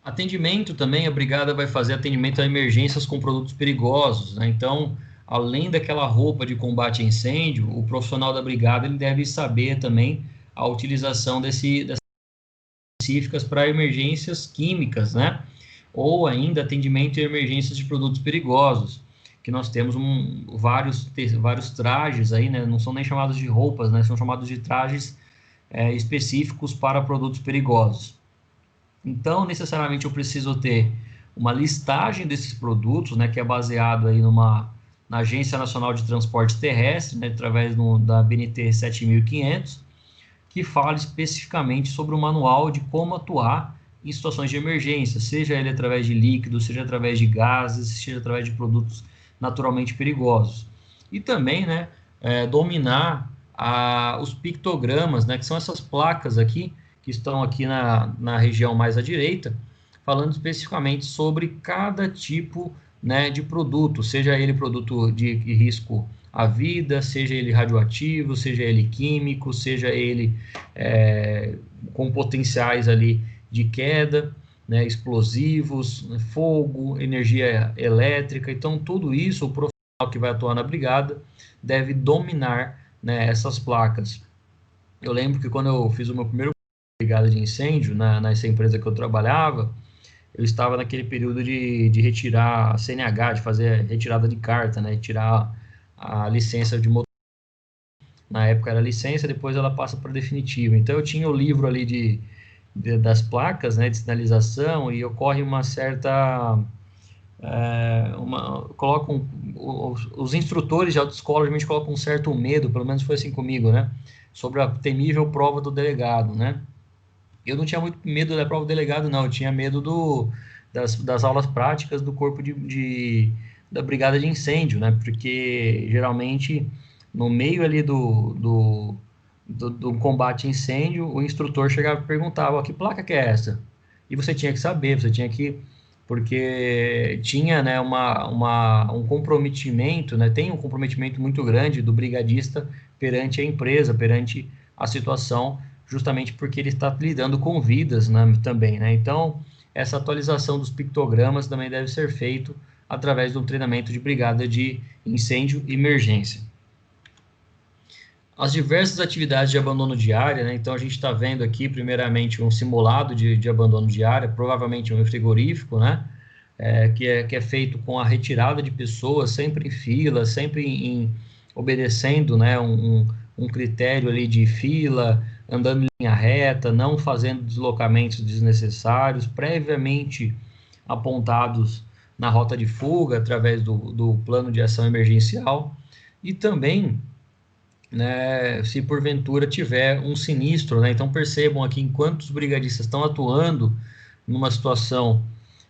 Atendimento também, a brigada vai fazer atendimento a emergências com produtos perigosos, né? Então, além daquela roupa de combate a incêndio, o profissional da brigada ele deve saber também a utilização dessas específicas para emergências químicas, né? Ou ainda atendimento a emergências de produtos perigosos, que nós temos vários trajes aí, né? Não são nem chamados de roupas, né? São chamados de trajes específicos para produtos perigosos. Então, necessariamente, eu preciso ter uma listagem desses produtos, né, que é baseado aí na Agência Nacional de Transporte Terrestre, né, através da BNT 7500, que fala especificamente sobre o manual de como atuar em situações de emergência, seja ele através de líquidos, seja através de gases, seja através de produtos naturalmente perigosos. E também, né, dominar os pictogramas, né, que são essas placas aqui, que estão aqui na região mais à direita, falando especificamente sobre cada tipo, né, de produto, seja ele produto de risco à vida, seja ele radioativo, seja ele químico, seja ele com potenciais ali de queda, né, explosivos, fogo, energia elétrica. Então, tudo isso, o profissional que vai atuar na brigada deve dominar, né, essas placas. Eu lembro que quando eu fiz o meu primeiro brigada de incêndio nessa empresa que eu trabalhava, eu estava naquele período de retirar a CNH, de fazer retirada de carta, né, tirar a licença de motor. Na época era licença, depois ela passa para definitiva. Então eu tinha o livro ali das placas, né, de sinalização, e ocorre uma certa colocam os instrutores de autoescola geralmente colocam um certo medo, pelo menos foi assim comigo, né, sobre a temível prova do delegado, né. Eu não tinha muito medo da prova do delegado, não, eu tinha medo das aulas práticas do corpo da brigada de incêndio, né, porque geralmente no meio ali do combate a incêndio, o instrutor chegava e perguntava, ó, que placa que é essa? E você tinha que saber, você tinha que, porque tinha, né, um comprometimento, né, tem um comprometimento muito grande do brigadista perante a empresa, perante a situação, justamente porque ele está lidando com vidas, né, também, né? Então, essa atualização dos pictogramas também deve ser feito através de um treinamento de brigada de incêndio e emergência. As diversas atividades de abandono de área, né? Então a gente está vendo aqui, primeiramente, um simulado de abandono de área, provavelmente um frigorífico, né? Que é feito com a retirada de pessoas, sempre em fila, sempre obedecendo, né, um critério ali de fila, andando em linha reta, não fazendo deslocamentos desnecessários, previamente apontados na rota de fuga, através do plano de ação emergencial, e também, né, se porventura tiver um sinistro, né, então percebam aqui, enquanto os brigadistas estão atuando numa situação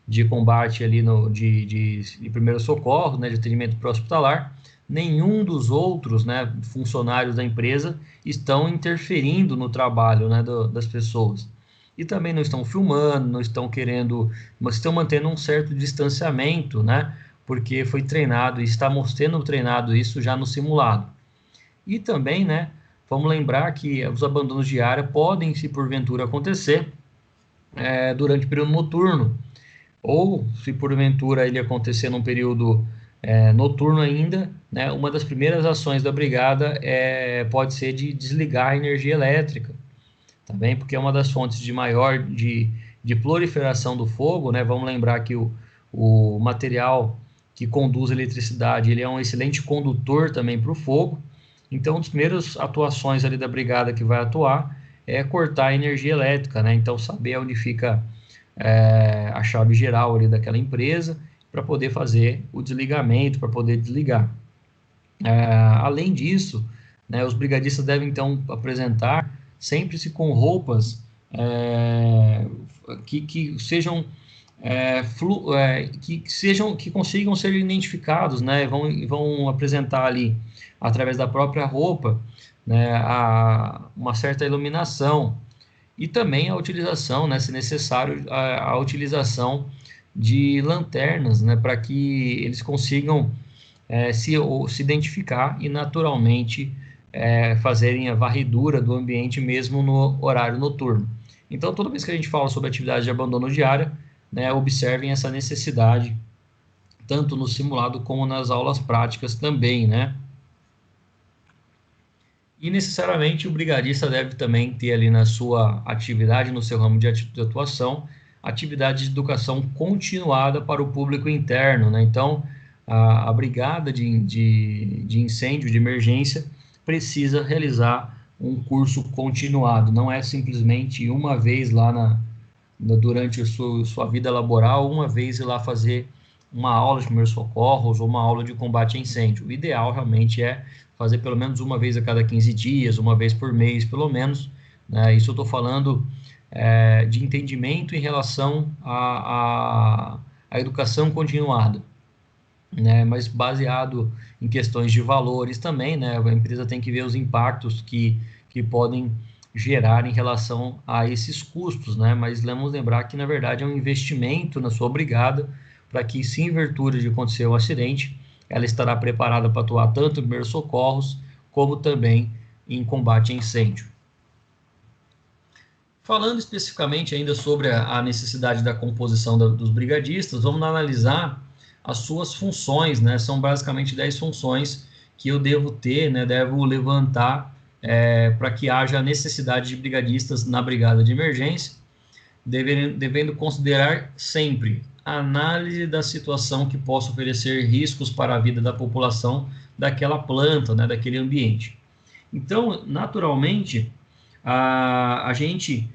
de combate ali de primeiro socorro, né, de atendimento pré-hospitalar, nenhum dos outros, né, funcionários da empresa estão interferindo no trabalho, né, das pessoas. E também não estão filmando, não estão querendo, mas estão mantendo um certo distanciamento, né, porque foi treinado e está sendo treinado isso já no simulado. E também, né, vamos lembrar que os abandonos de área podem, se porventura acontecer, durante o período noturno, ou se porventura ele acontecer num período noturno ainda, né, uma das primeiras ações da brigada pode ser de desligar a energia elétrica, tá bem? Porque é uma das fontes de proliferação do fogo, né? Vamos lembrar que o material que conduz a eletricidade, ele é um excelente condutor também para o fogo. Então, uma das primeiras atuações ali da brigada que vai atuar é cortar a energia elétrica, né? Então, saber onde fica a chave geral ali daquela empresa para poder fazer o desligamento, para poder desligar. Além disso, né, os brigadistas devem então apresentar sempre-se com roupas que sejam que consigam ser identificados, né? Vão apresentar ali através da própria roupa, né, uma certa iluminação e também a utilização, né, se necessário, a utilização de lanternas, né, para que eles consigam se identificar e naturalmente fazerem a varredura do ambiente mesmo no horário noturno. Então, toda vez que a gente fala sobre atividade de abandono diária, né, observem essa necessidade, tanto no simulado como nas aulas práticas também, né? E necessariamente o brigadista deve também ter ali na sua atividade, no seu ramo de atuação, atividade de educação continuada para o público interno, né? Então, a brigada de incêndio, de emergência, precisa realizar um curso continuado, não é simplesmente uma vez lá durante a sua vida laboral, uma vez ir lá fazer uma aula de primeiros socorros ou uma aula de combate a incêndio. O ideal realmente é fazer pelo menos uma vez a cada 15 dias, uma vez por mês, pelo menos. Né? Isso eu estou falando de entendimento em relação à educação continuada, né? Mas baseado em questões de valores também, né? A empresa tem que ver os impactos que podem gerar em relação a esses custos, né? Mas vamos lembrar que, na verdade, é um investimento na sua brigada para que, se em virtude de acontecer um acidente, ela estará preparada para atuar tanto em primeiros socorros, como também em combate a incêndio. Falando especificamente ainda sobre a necessidade da composição dos brigadistas, vamos analisar as suas funções, né? São basicamente 10 funções que eu devo ter, né? Devo levantar para que haja necessidade de brigadistas na brigada de emergência, devendo considerar sempre a análise da situação que possa oferecer riscos para a vida da população daquela planta, né, daquele ambiente. Então, naturalmente, a gente...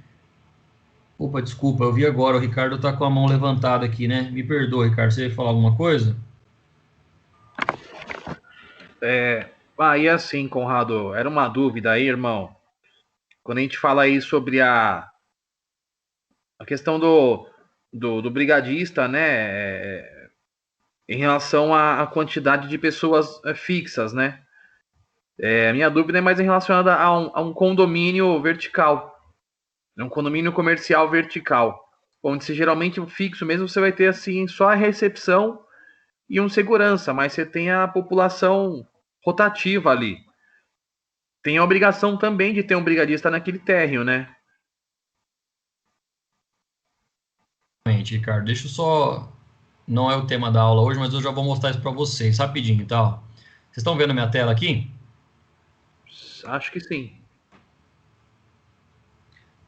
Opa, desculpa, eu vi agora, o Ricardo está com a mão levantada aqui, né? Me perdoa, Ricardo, você ia falar alguma coisa? E assim, Conrado, era uma dúvida aí, irmão. Quando a gente fala aí sobre a questão do brigadista, né, em relação à quantidade de pessoas fixas, né? A minha dúvida é mais relacionada a um condomínio vertical, um condomínio comercial vertical, onde se geralmente fixo mesmo você vai ter assim só a recepção e um segurança, mas você tem a população rotativa ali. Tem a obrigação também de ter um brigadista naquele térreo, né? Ricardo, deixa eu só... Não é o tema da aula hoje, mas eu já vou mostrar isso para vocês, rapidinho, tá? Vocês estão vendo a minha tela aqui? Acho que sim.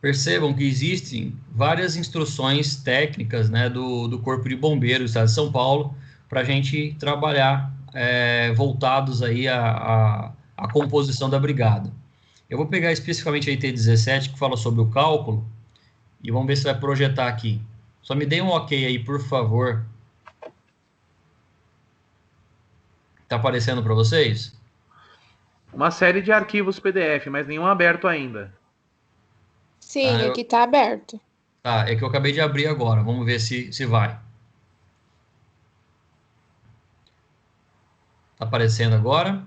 Percebam que existem várias instruções técnicas, né, do Corpo de Bombeiros do Estado de São Paulo para a gente trabalhar voltados aí à composição da brigada. Eu vou pegar especificamente a IT-17, que fala sobre o cálculo, e vamos ver se vai projetar aqui. Só me dê um ok aí, por favor. Está aparecendo para vocês? Uma série de arquivos PDF, mas nenhum aberto ainda. Sim, aqui está aberto. Tá, é que eu acabei de abrir agora. Vamos ver se vai. Tá aparecendo agora?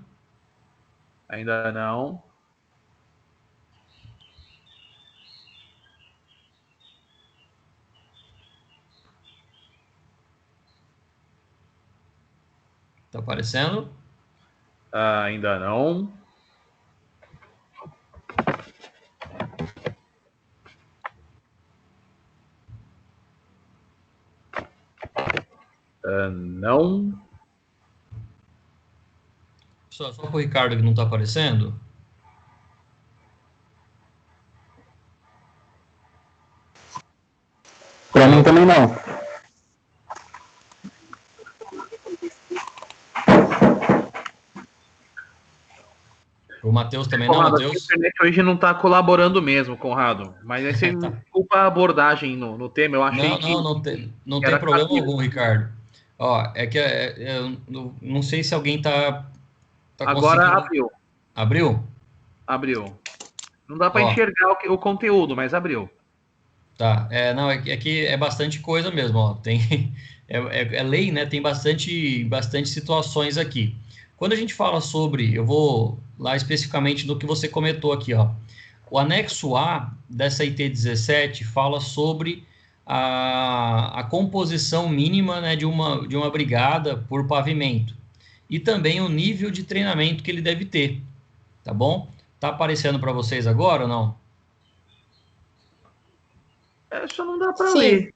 Ainda não. Tá aparecendo? Ainda não. Não. Só para o Ricardo que não está aparecendo. Para mim também não. O Matheus também não, Matheus? A internet hoje não está colaborando mesmo, Conrado. Mas aí você desculpa a abordagem no tema, eu achei não tem problema algum, Ricardo. Ó, é que eu não sei se alguém tá Agora conseguindo. abriu. Abriu? Abriu. Não dá para Ó, enxergar o conteúdo, mas abriu. tá. Não, é que é bastante coisa mesmo, ó. Tem, é lei, né? Tem bastante situações aqui. Quando a gente fala sobre, eu vou lá especificamente no que você comentou aqui, ó. O anexo A dessa IT 17 fala sobre a composição mínima, né, de uma brigada por pavimento e também o nível de treinamento que ele deve ter, tá bom? Tá aparecendo para vocês agora ou não? Só não dá para Sim. ler.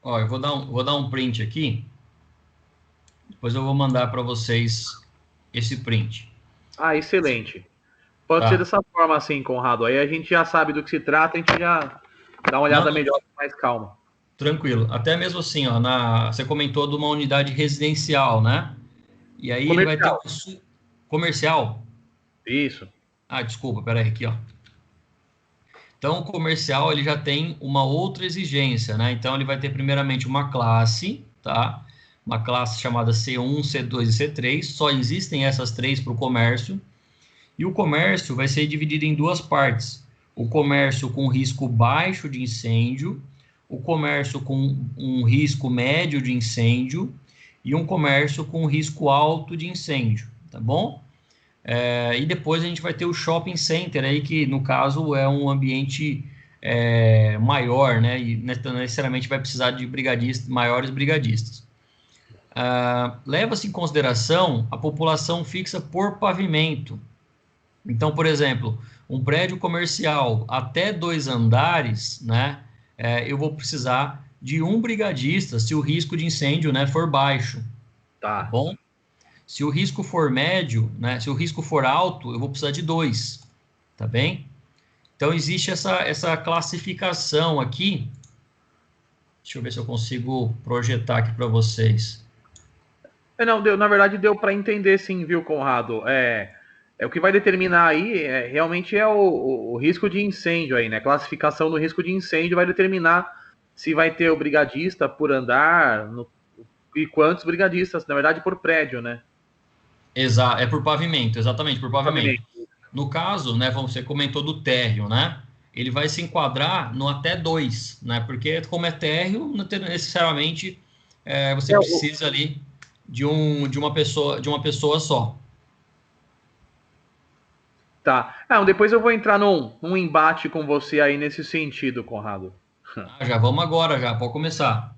Ó, eu vou dar um print aqui, depois eu vou mandar para vocês esse print, Ah, excelente. Pode ser tá? dessa forma assim, Conrado. Aí a gente já sabe do que se trata, a gente já dá uma Não, olhada melhor, com mais calma. tranquilo. Até mesmo assim, ó, você comentou de uma unidade residencial, né? E aí ele vai ter Comercial. uma comercial. Isso. Ah, desculpa, peraí, aqui, ó. Então, o comercial ele já tem uma outra exigência, né? Então, ele vai ter primeiramente uma classe, tá? Uma classe chamada C1, C2 e C3. Só existem essas três para o comércio. E o comércio vai ser dividido em duas partes: o comércio com risco baixo de incêndio, o comércio com um risco médio de incêndio e um comércio com risco alto de incêndio, tá bom? E depois a gente vai ter o shopping center aí, que no caso é um ambiente maior, né? E não necessariamente vai precisar de brigadistas, maiores brigadistas. Leva-se em consideração a população fixa por pavimento. Então, por exemplo, um prédio comercial até 2 andares, né? Eu vou precisar de um brigadista se o risco de incêndio, né, for baixo, tá Tá. bom? Se o risco for médio, né? Se o risco for alto, eu vou precisar de dois, tá bem? Então existe essa classificação aqui. Deixa eu ver se eu consigo projetar aqui para vocês. Não, na verdade deu para entender sim, viu, Conrado? O que vai determinar aí realmente é o risco de incêndio aí, né? A classificação do risco de incêndio vai determinar se vai ter o brigadista por andar e quantos brigadistas, na verdade, por prédio, né? É por pavimento, exatamente, por pavimento. Pavimento. No caso, né, você comentou do térreo, né? Ele vai se enquadrar no até 2, né? Porque como é térreo, não necessariamente você precisa ali de uma pessoa só. Tá. Depois eu vou entrar num embate com você aí nesse sentido, Conrado. Já vamos agora, já pode começar.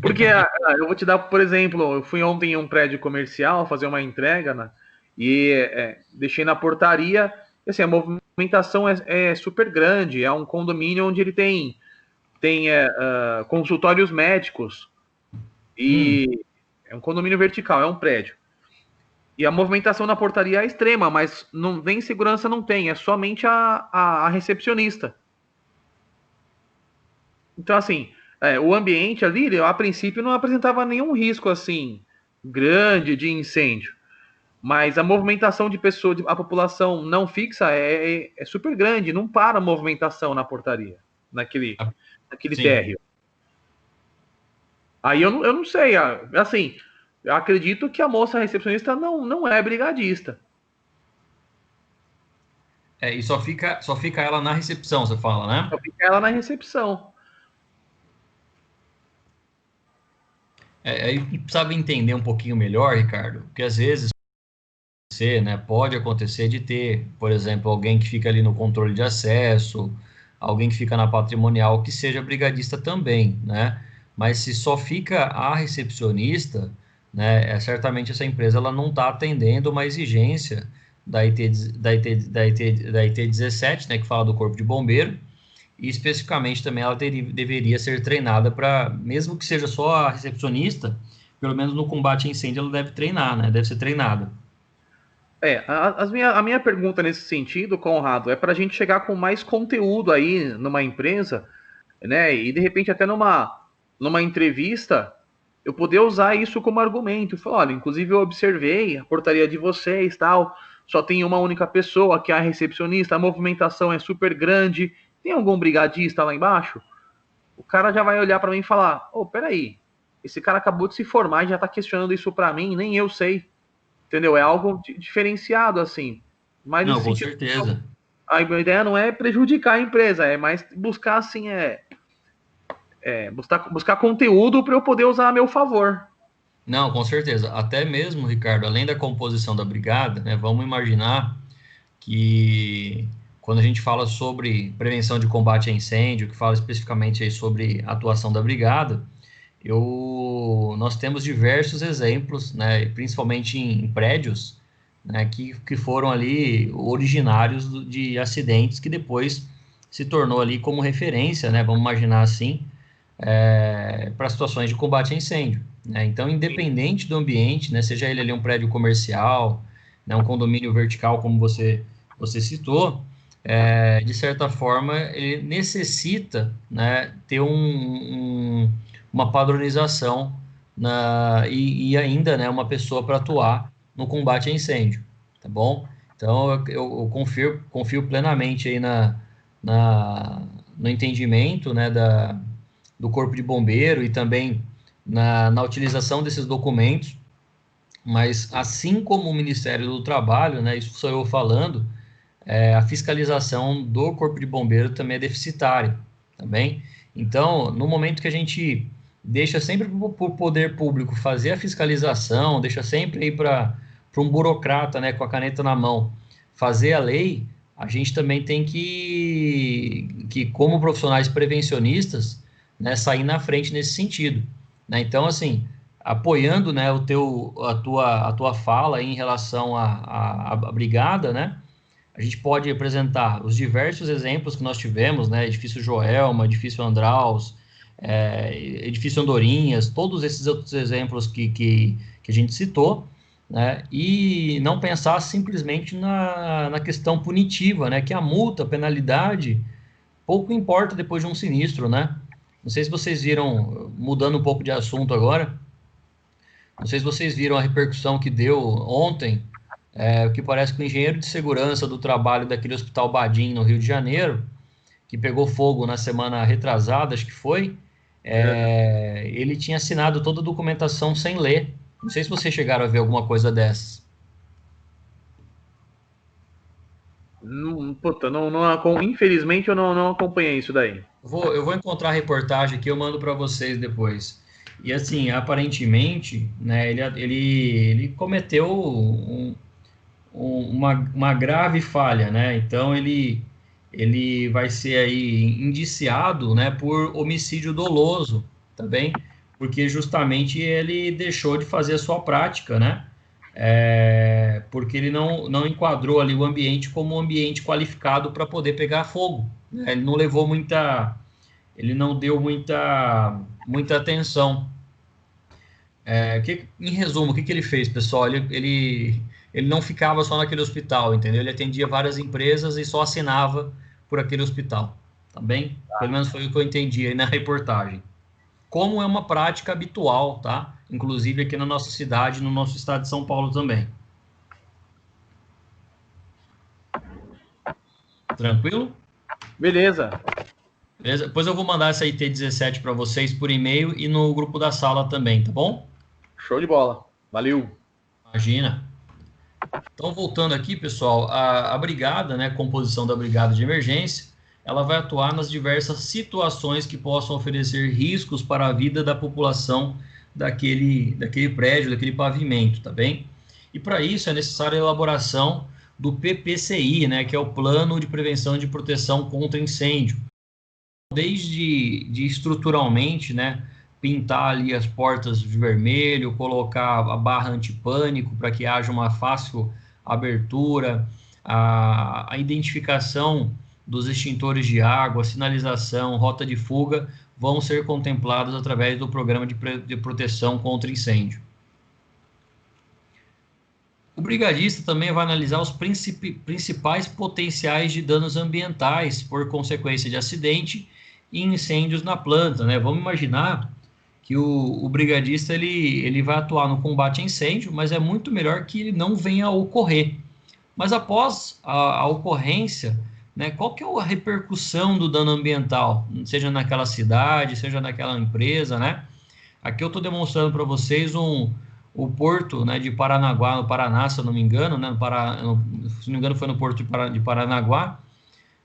Porque eu vou te dar, por exemplo, eu fui ontem em um prédio comercial fazer uma entrega, né, e deixei na portaria. E, assim, a movimentação é super grande. É um condomínio onde ele tem consultórios médicos. E é um condomínio vertical, é um prédio. E a movimentação na portaria é extrema, mas não, nem segurança não tem, é somente a recepcionista. Então, assim, o ambiente ali, a princípio, não apresentava nenhum risco, assim, grande de incêndio. Mas a movimentação de pessoas, a população não fixa é super grande, não para a movimentação na portaria, naquele Sim. térreo. Aí eu não sei, assim, eu acredito que a moça recepcionista não é brigadista. E só fica ela na recepção, você fala, né? Só fica ela na recepção. Aí precisava entender um pouquinho melhor, Ricardo, porque às vezes né, pode acontecer de ter, por exemplo, alguém que fica ali no controle de acesso, alguém que fica na patrimonial que seja brigadista também, né? Mas se só fica a recepcionista, né, certamente essa empresa ela não está atendendo uma exigência da IT 17, né, que fala do Corpo de Bombeiro, e especificamente também ela deveria ser treinada para, mesmo que seja só a recepcionista, pelo menos no combate a incêndio ela deve treinar, né? Deve ser treinada. A minha pergunta nesse sentido, Conrado, é para a gente chegar com mais conteúdo aí numa empresa, né? E de repente até numa entrevista eu poder usar isso como argumento. Falar, olha, inclusive eu observei a portaria de vocês, tal, só tem uma única pessoa, que é a recepcionista, a movimentação é super grande. Tem algum brigadista lá embaixo? o cara já vai olhar para mim e falar, peraí, esse cara acabou de se formar e já tá questionando isso para mim, nem eu sei. Entendeu? É algo diferenciado, assim. Mas Não, nesse com sentido, certeza. a ideia não é prejudicar a empresa, é mais buscar, assim, buscar conteúdo para eu poder usar a meu favor. Não, com certeza. Até mesmo, Ricardo, além da composição da brigada, né, vamos imaginar que quando a gente fala sobre prevenção de combate a incêndio, que fala especificamente aí sobre a atuação da brigada, nós temos diversos exemplos, né, principalmente em prédios, né, que foram ali originários de acidentes que depois se tornou ali como referência, né, vamos imaginar assim, para situações de combate a incêndio, né? Então, independente do ambiente, né, seja ele ali um prédio comercial, né, um condomínio vertical, como você citou, de certa forma, ele necessita, né, ter uma padronização e ainda, né, uma pessoa para atuar no combate a incêndio, tá bom? Então, eu confio plenamente aí na, no entendimento, né, do Corpo de Bombeiro e também na utilização desses documentos, mas assim como o Ministério do Trabalho, né, isso sou eu falando, a fiscalização do Corpo de Bombeiro também é deficitária, também. Então, no momento que a gente deixa sempre para o poder público fazer a fiscalização, deixa sempre aí para um burocrata, né, com a caneta na mão, fazer a lei, a gente também tem que como profissionais prevencionistas, né, sair na frente nesse sentido, né? Então, assim, apoiando, né, a tua fala em relação à brigada, né? A gente pode apresentar os diversos exemplos que nós tivemos, né? Edifício Joelma, Edifício Andraus, Edifício Andorinhas, todos esses outros exemplos que a gente citou, né? E não pensar simplesmente na questão punitiva, né? Que a multa, a penalidade, pouco importa depois de um sinistro, né? Não sei se vocês viram, mudando um pouco de assunto agora, não sei se vocês viram a repercussão que deu ontem, o que parece que o engenheiro de segurança do trabalho daquele Hospital Badim, no Rio de Janeiro, que pegou fogo na semana retrasada, acho que foi, ele tinha assinado toda a documentação sem ler. Não sei se vocês chegaram a ver alguma coisa dessas. Puta, infelizmente eu não acompanhei isso daí. Eu vou encontrar a reportagem que eu mando para vocês depois. E assim, aparentemente, né, ele cometeu uma grave falha, né? Então ele vai ser aí indiciado, né, por homicídio doloso, tá bem? Porque justamente ele deixou de fazer a sua prática, né? Porque ele não enquadrou ali o ambiente como um ambiente qualificado para poder pegar fogo, né? Ele não levou ele não deu muita atenção. Em resumo, o que ele fez, pessoal? Ele não ficava só naquele hospital, entendeu? Ele atendia várias empresas e só assinava por aquele hospital, tá bem? Pelo menos foi o que eu entendi aí na reportagem. Como é uma prática habitual, tá? Inclusive aqui na nossa cidade, no nosso estado de São Paulo também. Tranquilo? Beleza. Beleza? Depois eu vou mandar essa IT-17 para vocês por e-mail e no grupo da sala também, tá bom? Show de bola. Valeu. Imagina. Então, voltando aqui, pessoal, a brigada, né, composição da brigada de emergência, ela vai atuar nas diversas situações que possam oferecer riscos para a vida da população daquele prédio, daquele pavimento, tá bem? E para isso é necessária a elaboração do PPCI, né, que é o Plano de Prevenção de Proteção contra Incêndio. Desde estruturalmente, né, pintar ali as portas de vermelho, colocar a barra antipânico para que haja uma fácil abertura, a identificação dos extintores de água, sinalização, rota de fuga, vão ser contemplados através do programa de proteção contra incêndio. O brigadista também vai analisar os principais potenciais de danos ambientais por consequência de acidente e incêndios na planta, né? Vamos imaginar que o brigadista ele vai atuar no combate a incêndio, mas é muito melhor que ele não venha a ocorrer. Mas após a ocorrência, né, qual que é a repercussão do dano ambiental, seja naquela cidade, seja naquela empresa, né? Aqui eu estou demonstrando para vocês o porto, né, de Paranaguá, no Paraná, se eu não me engano, né, se não me engano foi no porto de Paranaguá,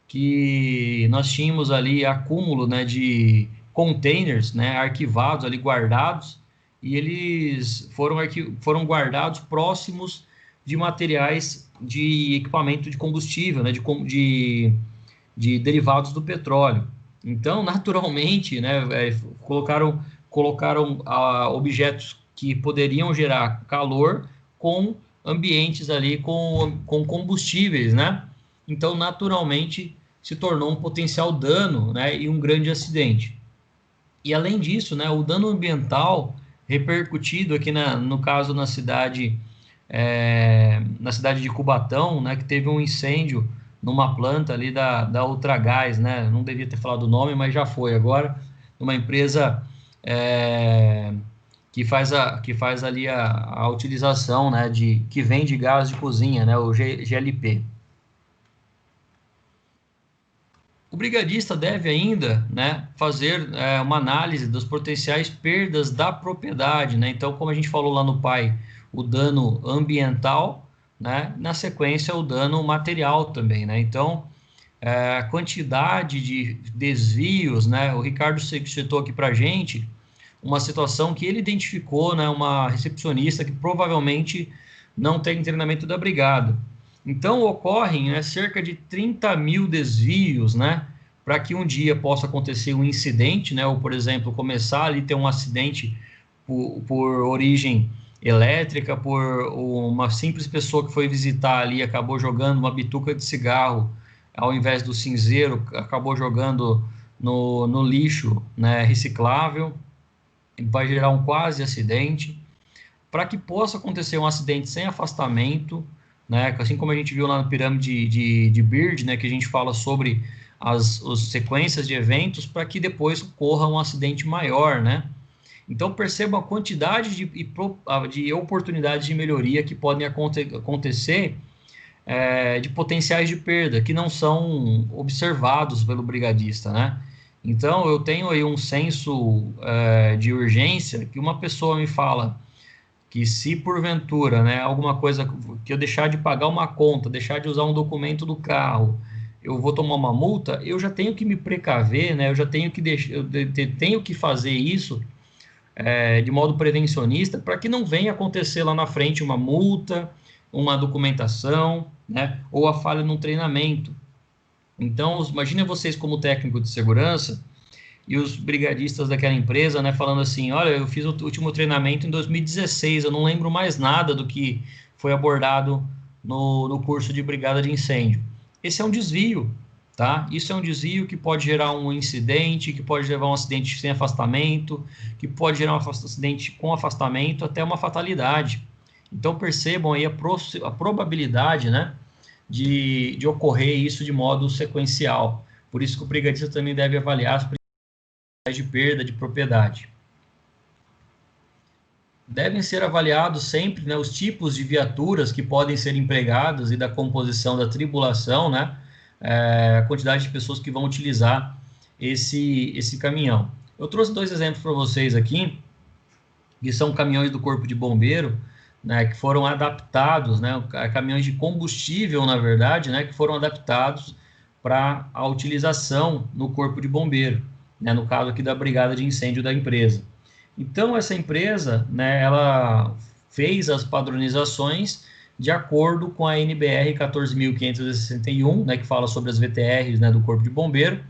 que nós tínhamos ali acúmulo, né, de containers, né, arquivados ali, guardados, e eles foram guardados próximos de materiais de equipamento de combustível, né, de derivados do petróleo. Então, naturalmente, né, colocaram objetos que poderiam gerar calor com ambientes ali com combustíveis, né? Então, naturalmente, se tornou um potencial dano, né, e um grande acidente. E além disso, né, o dano ambiental repercutido aqui no caso na cidade de Cubatão, né, que teve um incêndio numa planta ali da Ultragás, né? Não devia ter falado o nome, mas já foi agora, uma empresa que faz ali a utilização, né, que vende gás de cozinha, né, o GLP. O brigadista deve ainda, né, fazer uma análise das potenciais perdas da propriedade, né? Então, como a gente falou lá no PAI, o dano ambiental, né? Na sequência, o dano material também, né? Então, a quantidade de desvios, né? O Ricardo citou aqui para a gente uma situação que ele identificou, né? Uma recepcionista que provavelmente não tem treinamento da brigada. Então, ocorrem, né, cerca de 30 mil desvios, né, para que um dia possa acontecer um incidente, né, ou, por exemplo, começar ali ter um acidente por origem elétrica, por uma simples pessoa que foi visitar ali e acabou jogando uma bituca de cigarro ao invés do cinzeiro, acabou jogando no lixo, né, reciclável, vai gerar um quase acidente. Para que possa acontecer um acidente sem afastamento, né, assim como a gente viu lá na pirâmide de Byrd, né, que a gente fala sobre as sequências de eventos, para que depois ocorra um acidente maior, né? Então perceba a quantidade de oportunidades de melhoria que podem acontecer de potenciais de perda, que não são observados pelo brigadista, né? Então eu tenho aí um senso de urgência que uma pessoa me fala que se porventura, né, alguma coisa que eu deixar de pagar uma conta, deixar de usar um documento do carro, eu vou tomar uma multa, eu já tenho que me precaver, né, eu já tenho que tenho que fazer isso de modo prevencionista para que não venha acontecer lá na frente uma multa, uma documentação, né, ou a falha num treinamento. Então, imagine vocês como técnico de segurança e os brigadistas daquela empresa, né, falando assim, olha, eu fiz o último treinamento em 2016, eu não lembro mais nada do que foi abordado no curso de brigada de incêndio. Esse é um desvio, tá? Isso é um desvio que pode gerar um incidente, que pode levar a um acidente sem afastamento, que pode gerar um acidente com afastamento, até uma fatalidade. Então percebam aí a probabilidade, né, de ocorrer isso de modo sequencial. Por isso que o brigadista também deve avaliar as de perda de propriedade. Devem ser avaliados sempre, né, os tipos de viaturas que podem ser empregadas e da composição da tribulação, né, a quantidade de pessoas que vão utilizar esse caminhão. Eu trouxe dois exemplos para vocês aqui, que são caminhões do Corpo de Bombeiro, né, que foram adaptados, né, caminhões de combustível, na verdade, né, que foram adaptados para a utilização no Corpo de Bombeiro, né, no caso aqui da brigada de incêndio da empresa. Então, essa empresa, né, ela fez as padronizações de acordo com a NBR 14.561, né, que fala sobre as VTRs, né, do Corpo de Bombeiro,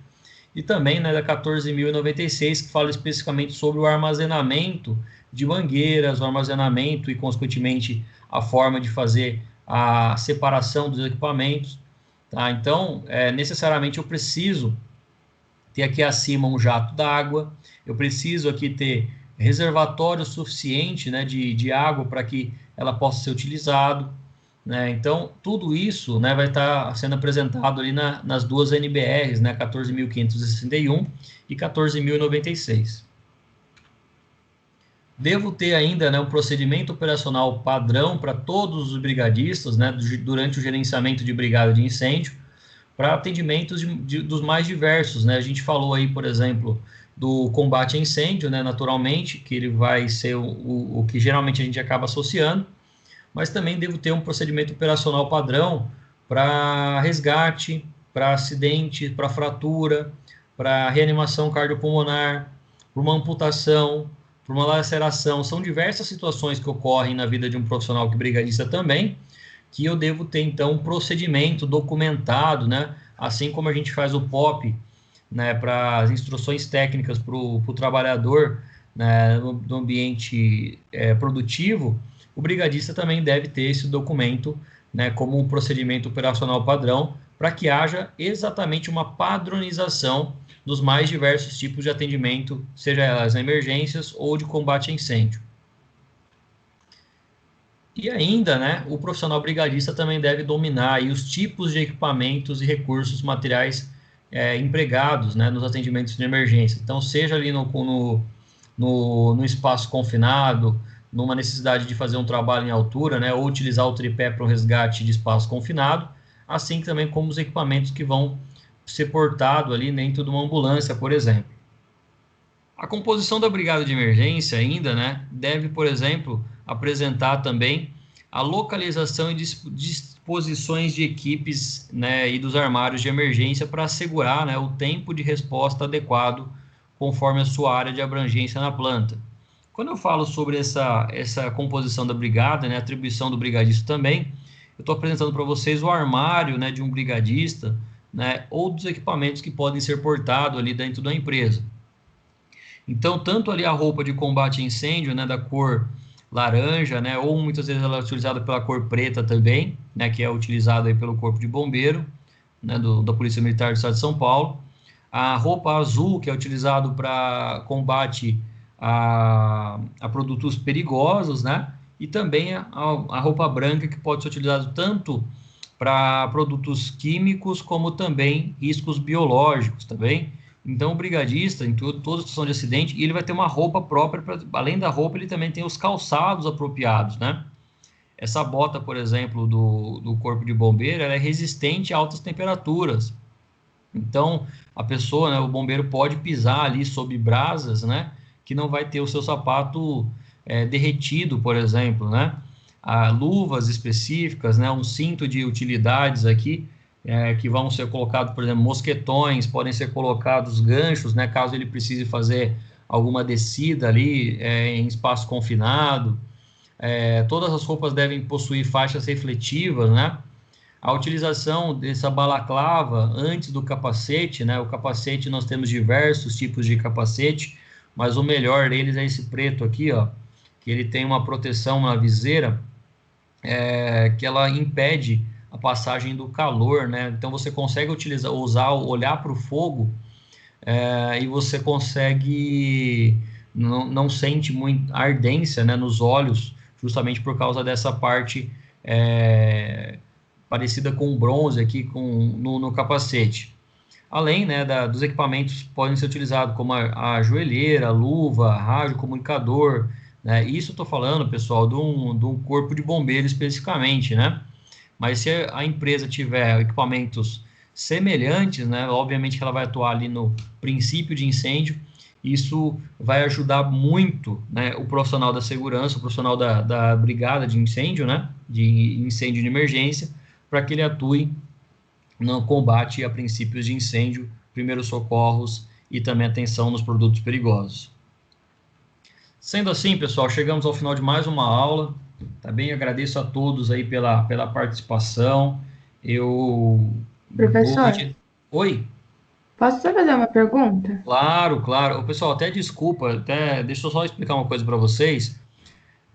e também, né, da 14.096, que fala especificamente sobre o armazenamento de mangueiras, o armazenamento e, consequentemente, a forma de fazer a separação dos equipamentos. Tá? Então, necessariamente eu preciso ter aqui acima um jato d'água, eu preciso aqui ter reservatório suficiente, né, de água para que ela possa ser utilizado, né? Então, tudo isso, né, vai estar sendo apresentado ali nas duas NBRs, né, 14.561 e 14.096. Devo ter ainda, né, um procedimento operacional padrão para todos os brigadistas, né, durante o gerenciamento de brigada de incêndio, para atendimentos dos mais diversos, né? A gente falou aí, por exemplo, do combate a incêndio, né? Naturalmente, que ele vai ser o que geralmente a gente acaba associando, mas também devo ter um procedimento operacional padrão para resgate, para acidente, para fratura, para reanimação cardiopulmonar, para uma amputação, para uma laceração. São diversas situações que ocorrem na vida de um profissional que brigadista também, que eu devo ter, então, um procedimento documentado, né? Assim como a gente faz o POP, né, para as instruções técnicas para o trabalhador, né, no ambiente produtivo, o brigadista também deve ter esse documento, né, como um procedimento operacional padrão, para que haja exatamente uma padronização dos mais diversos tipos de atendimento, seja elas emergências ou de combate a incêndio. E ainda, né, o profissional brigadista também deve dominar aí os tipos de equipamentos e recursos materiais empregados, né, nos atendimentos de emergência. Então, seja ali no espaço confinado, numa necessidade de fazer um trabalho em altura, né, ou utilizar o tripé para o resgate de espaço confinado, assim também como os equipamentos que vão ser portados ali dentro de uma ambulância, por exemplo. A composição da brigada de emergência ainda, né, deve, por exemplo, apresentar também a localização e disposições de equipes, né, e dos armários de emergência para assegurar, né, o tempo de resposta adequado conforme a sua área de abrangência na planta. Quando eu falo sobre essa composição da brigada, né, atribuição do brigadista também, eu estou apresentando para vocês o armário, né, de um brigadista, né, ou dos equipamentos que podem ser portados ali dentro da empresa. Então, tanto ali a roupa de combate a incêndio, né, da cor laranja, né, ou muitas vezes ela é utilizada pela cor preta também, né, que é utilizada aí pelo Corpo de Bombeiro, né, da Polícia Militar do Estado de São Paulo. A roupa azul, que é utilizado para combate a produtos perigosos, né, e também a roupa branca, que pode ser utilizada tanto para produtos químicos, como também riscos biológicos, também. Então, o brigadista, em toda situação de acidente, ele vai ter uma roupa própria, além da roupa, ele também tem os calçados apropriados, né? Essa bota, por exemplo, do Corpo de Bombeiro, ela é resistente a altas temperaturas. Então, a pessoa, né, o bombeiro pode pisar ali sob brasas, né, que não vai ter o seu sapato derretido, por exemplo, né? Luvas específicas, né, um cinto de utilidades aqui, que vão ser colocados, por exemplo, mosquetões, podem ser colocados ganchos, né, caso ele precise fazer alguma descida ali em espaço confinado. Todas as roupas devem possuir faixas refletivas, né? A utilização dessa balaclava antes do capacete, né? O capacete, nós temos diversos tipos de capacete, mas o melhor deles é esse preto aqui, ó, que ele tem uma proteção na viseira, que ela impede a passagem do calor, né? Então você consegue olhar para o fogo, e você consegue, não sente muita ardência, né, nos olhos, justamente por causa dessa parte parecida com bronze aqui no capacete. Além, né, dos equipamentos podem ser utilizados como a joelheira, a luva, rádio comunicador, né? Isso eu estou falando, pessoal, de um corpo de bombeiro especificamente, né? Mas se a empresa tiver equipamentos semelhantes, né, obviamente que ela vai atuar ali no princípio de incêndio. Isso vai ajudar muito, né, o profissional da segurança, o profissional da brigada de incêndio, né, de incêndio de emergência, para que ele atue no combate a princípios de incêndio, primeiros socorros e também atenção nos produtos perigosos. Sendo assim, pessoal, chegamos ao final de mais uma aula. Tá bem? Agradeço a todos aí pela participação. Professor, Oi? posso só fazer uma pergunta? Claro, claro. Ô, pessoal, até desculpa, deixa eu só explicar uma coisa para vocês.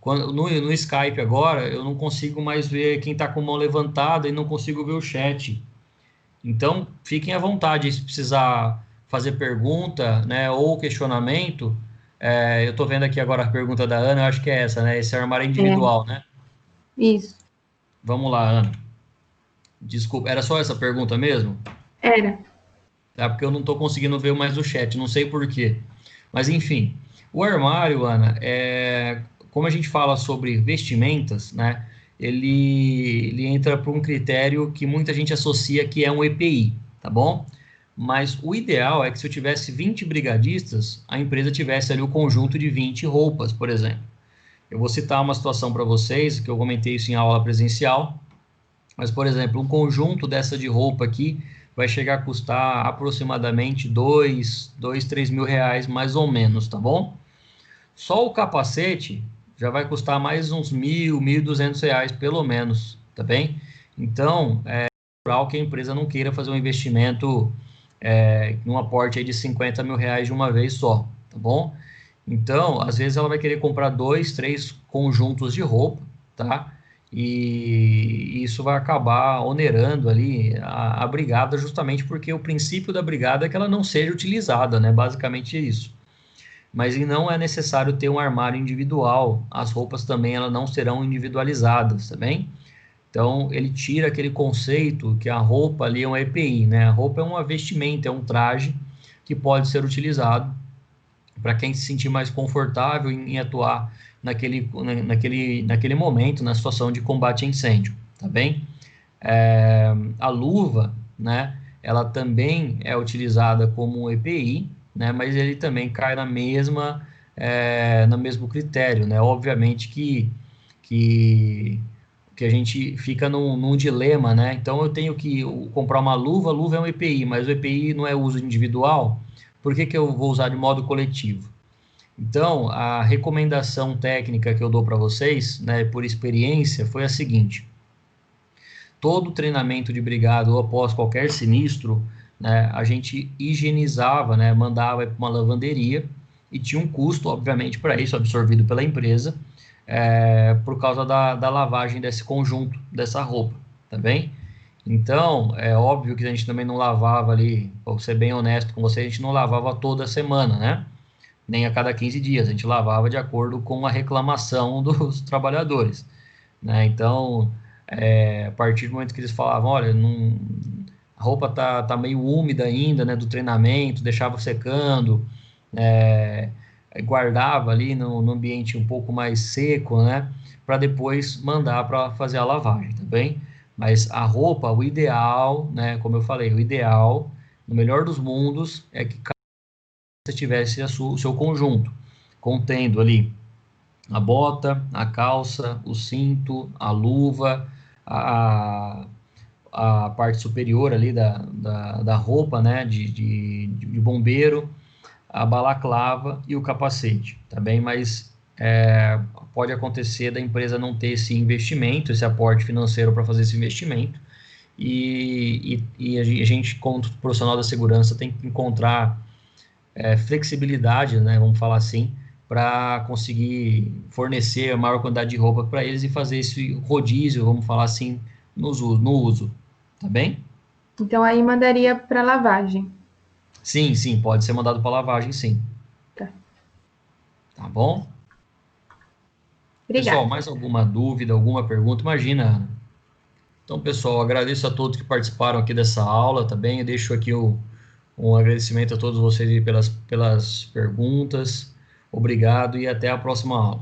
No Skype agora, eu não consigo mais ver quem está com a mão levantada e não consigo ver o chat. Então, fiquem à vontade, se precisar fazer pergunta, né, ou questionamento. Eu estou vendo aqui agora a pergunta da Ana, eu acho que é essa, né? Esse armário individual, né? Isso. Vamos lá, Ana. Desculpa, era só essa pergunta mesmo? Era. Porque eu não estou conseguindo ver mais o chat, não sei por quê. Mas, enfim, o armário, Ana, como a gente fala sobre vestimentas, né? ele entra para um critério que muita gente associa que é um EPI, tá bom? Mas o ideal é que se eu tivesse 20 brigadistas, a empresa tivesse ali o conjunto de 20 roupas, por exemplo. Eu vou citar uma situação para vocês, que eu comentei isso em aula presencial, mas, por exemplo, um conjunto dessa de roupa aqui vai chegar a custar aproximadamente 3 mil reais, mais ou menos, tá bom? Só o capacete já vai custar mais uns 1.200 reais, pelo menos, tá bem? Então, é natural que a empresa não queira fazer um investimento num aporte aí de 50 mil reais de uma vez só, tá bom? Então, às vezes ela vai querer comprar 2, 3 conjuntos de roupa, tá? E isso vai acabar onerando ali a brigada, justamente porque o princípio da brigada é que ela não seja utilizada, né? Basicamente isso. Mas não é necessário ter um armário individual, as roupas também elas não serão individualizadas, tá bem? Então, ele tira aquele conceito que a roupa ali é um EPI, né? A roupa é uma vestimenta, é um traje que pode ser utilizado para quem se sentir mais confortável em atuar naquele momento, na situação de combate a incêndio, tá bem? A luva, né? Ela também é utilizada como um EPI, né? Mas ele também cai no mesmo critério, né? Obviamente que a gente fica num dilema, né? Então eu tenho que comprar uma luva, a luva é um EPI, mas o EPI não é uso individual, por que que eu vou usar de modo coletivo? Então, a recomendação técnica que eu dou para vocês, né, por experiência, foi a seguinte: todo treinamento de brigada ou após qualquer sinistro, né, a gente higienizava, né, mandava para uma lavanderia e tinha um custo, obviamente, para isso, absorvido pela empresa, por causa da lavagem desse conjunto, dessa roupa, tá bem? Então, é óbvio que a gente também não lavava ali, para ser bem honesto com você, a gente não lavava toda semana, né? Nem a cada 15 dias, a gente lavava de acordo com a reclamação dos trabalhadores, né? Então, a partir do momento que eles falavam, olha, não, a roupa tá meio úmida ainda, né, do treinamento, deixava secando, é, guardava ali no ambiente um pouco mais seco, né, para depois mandar para fazer a lavagem, tá bem? Mas a roupa, o ideal, né, como eu falei, o ideal, no melhor dos mundos, é que você tivesse o seu conjunto, contendo ali a bota, a calça, o cinto, a luva, a, a parte superior ali da roupa, né, de bombeiro, a balaclava e o capacete, tá bem? Mas pode acontecer da empresa não ter esse investimento, esse aporte financeiro para fazer esse investimento, e a gente, como profissional da segurança, tem que encontrar flexibilidade, né, vamos falar assim, para conseguir fornecer a maior quantidade de roupa para eles e fazer esse rodízio, vamos falar assim, no uso, tá bem? Então aí mandaria para lavagem. Sim, sim, pode ser mandado para lavagem, sim. Tá. Tá bom? Pessoal, Obrigada. mais alguma dúvida, alguma pergunta? Imagina, Ana. Então, pessoal, agradeço a todos que participaram aqui dessa aula, tá bem? Eu deixo aqui um agradecimento a todos vocês pelas perguntas. Obrigado e até a próxima aula.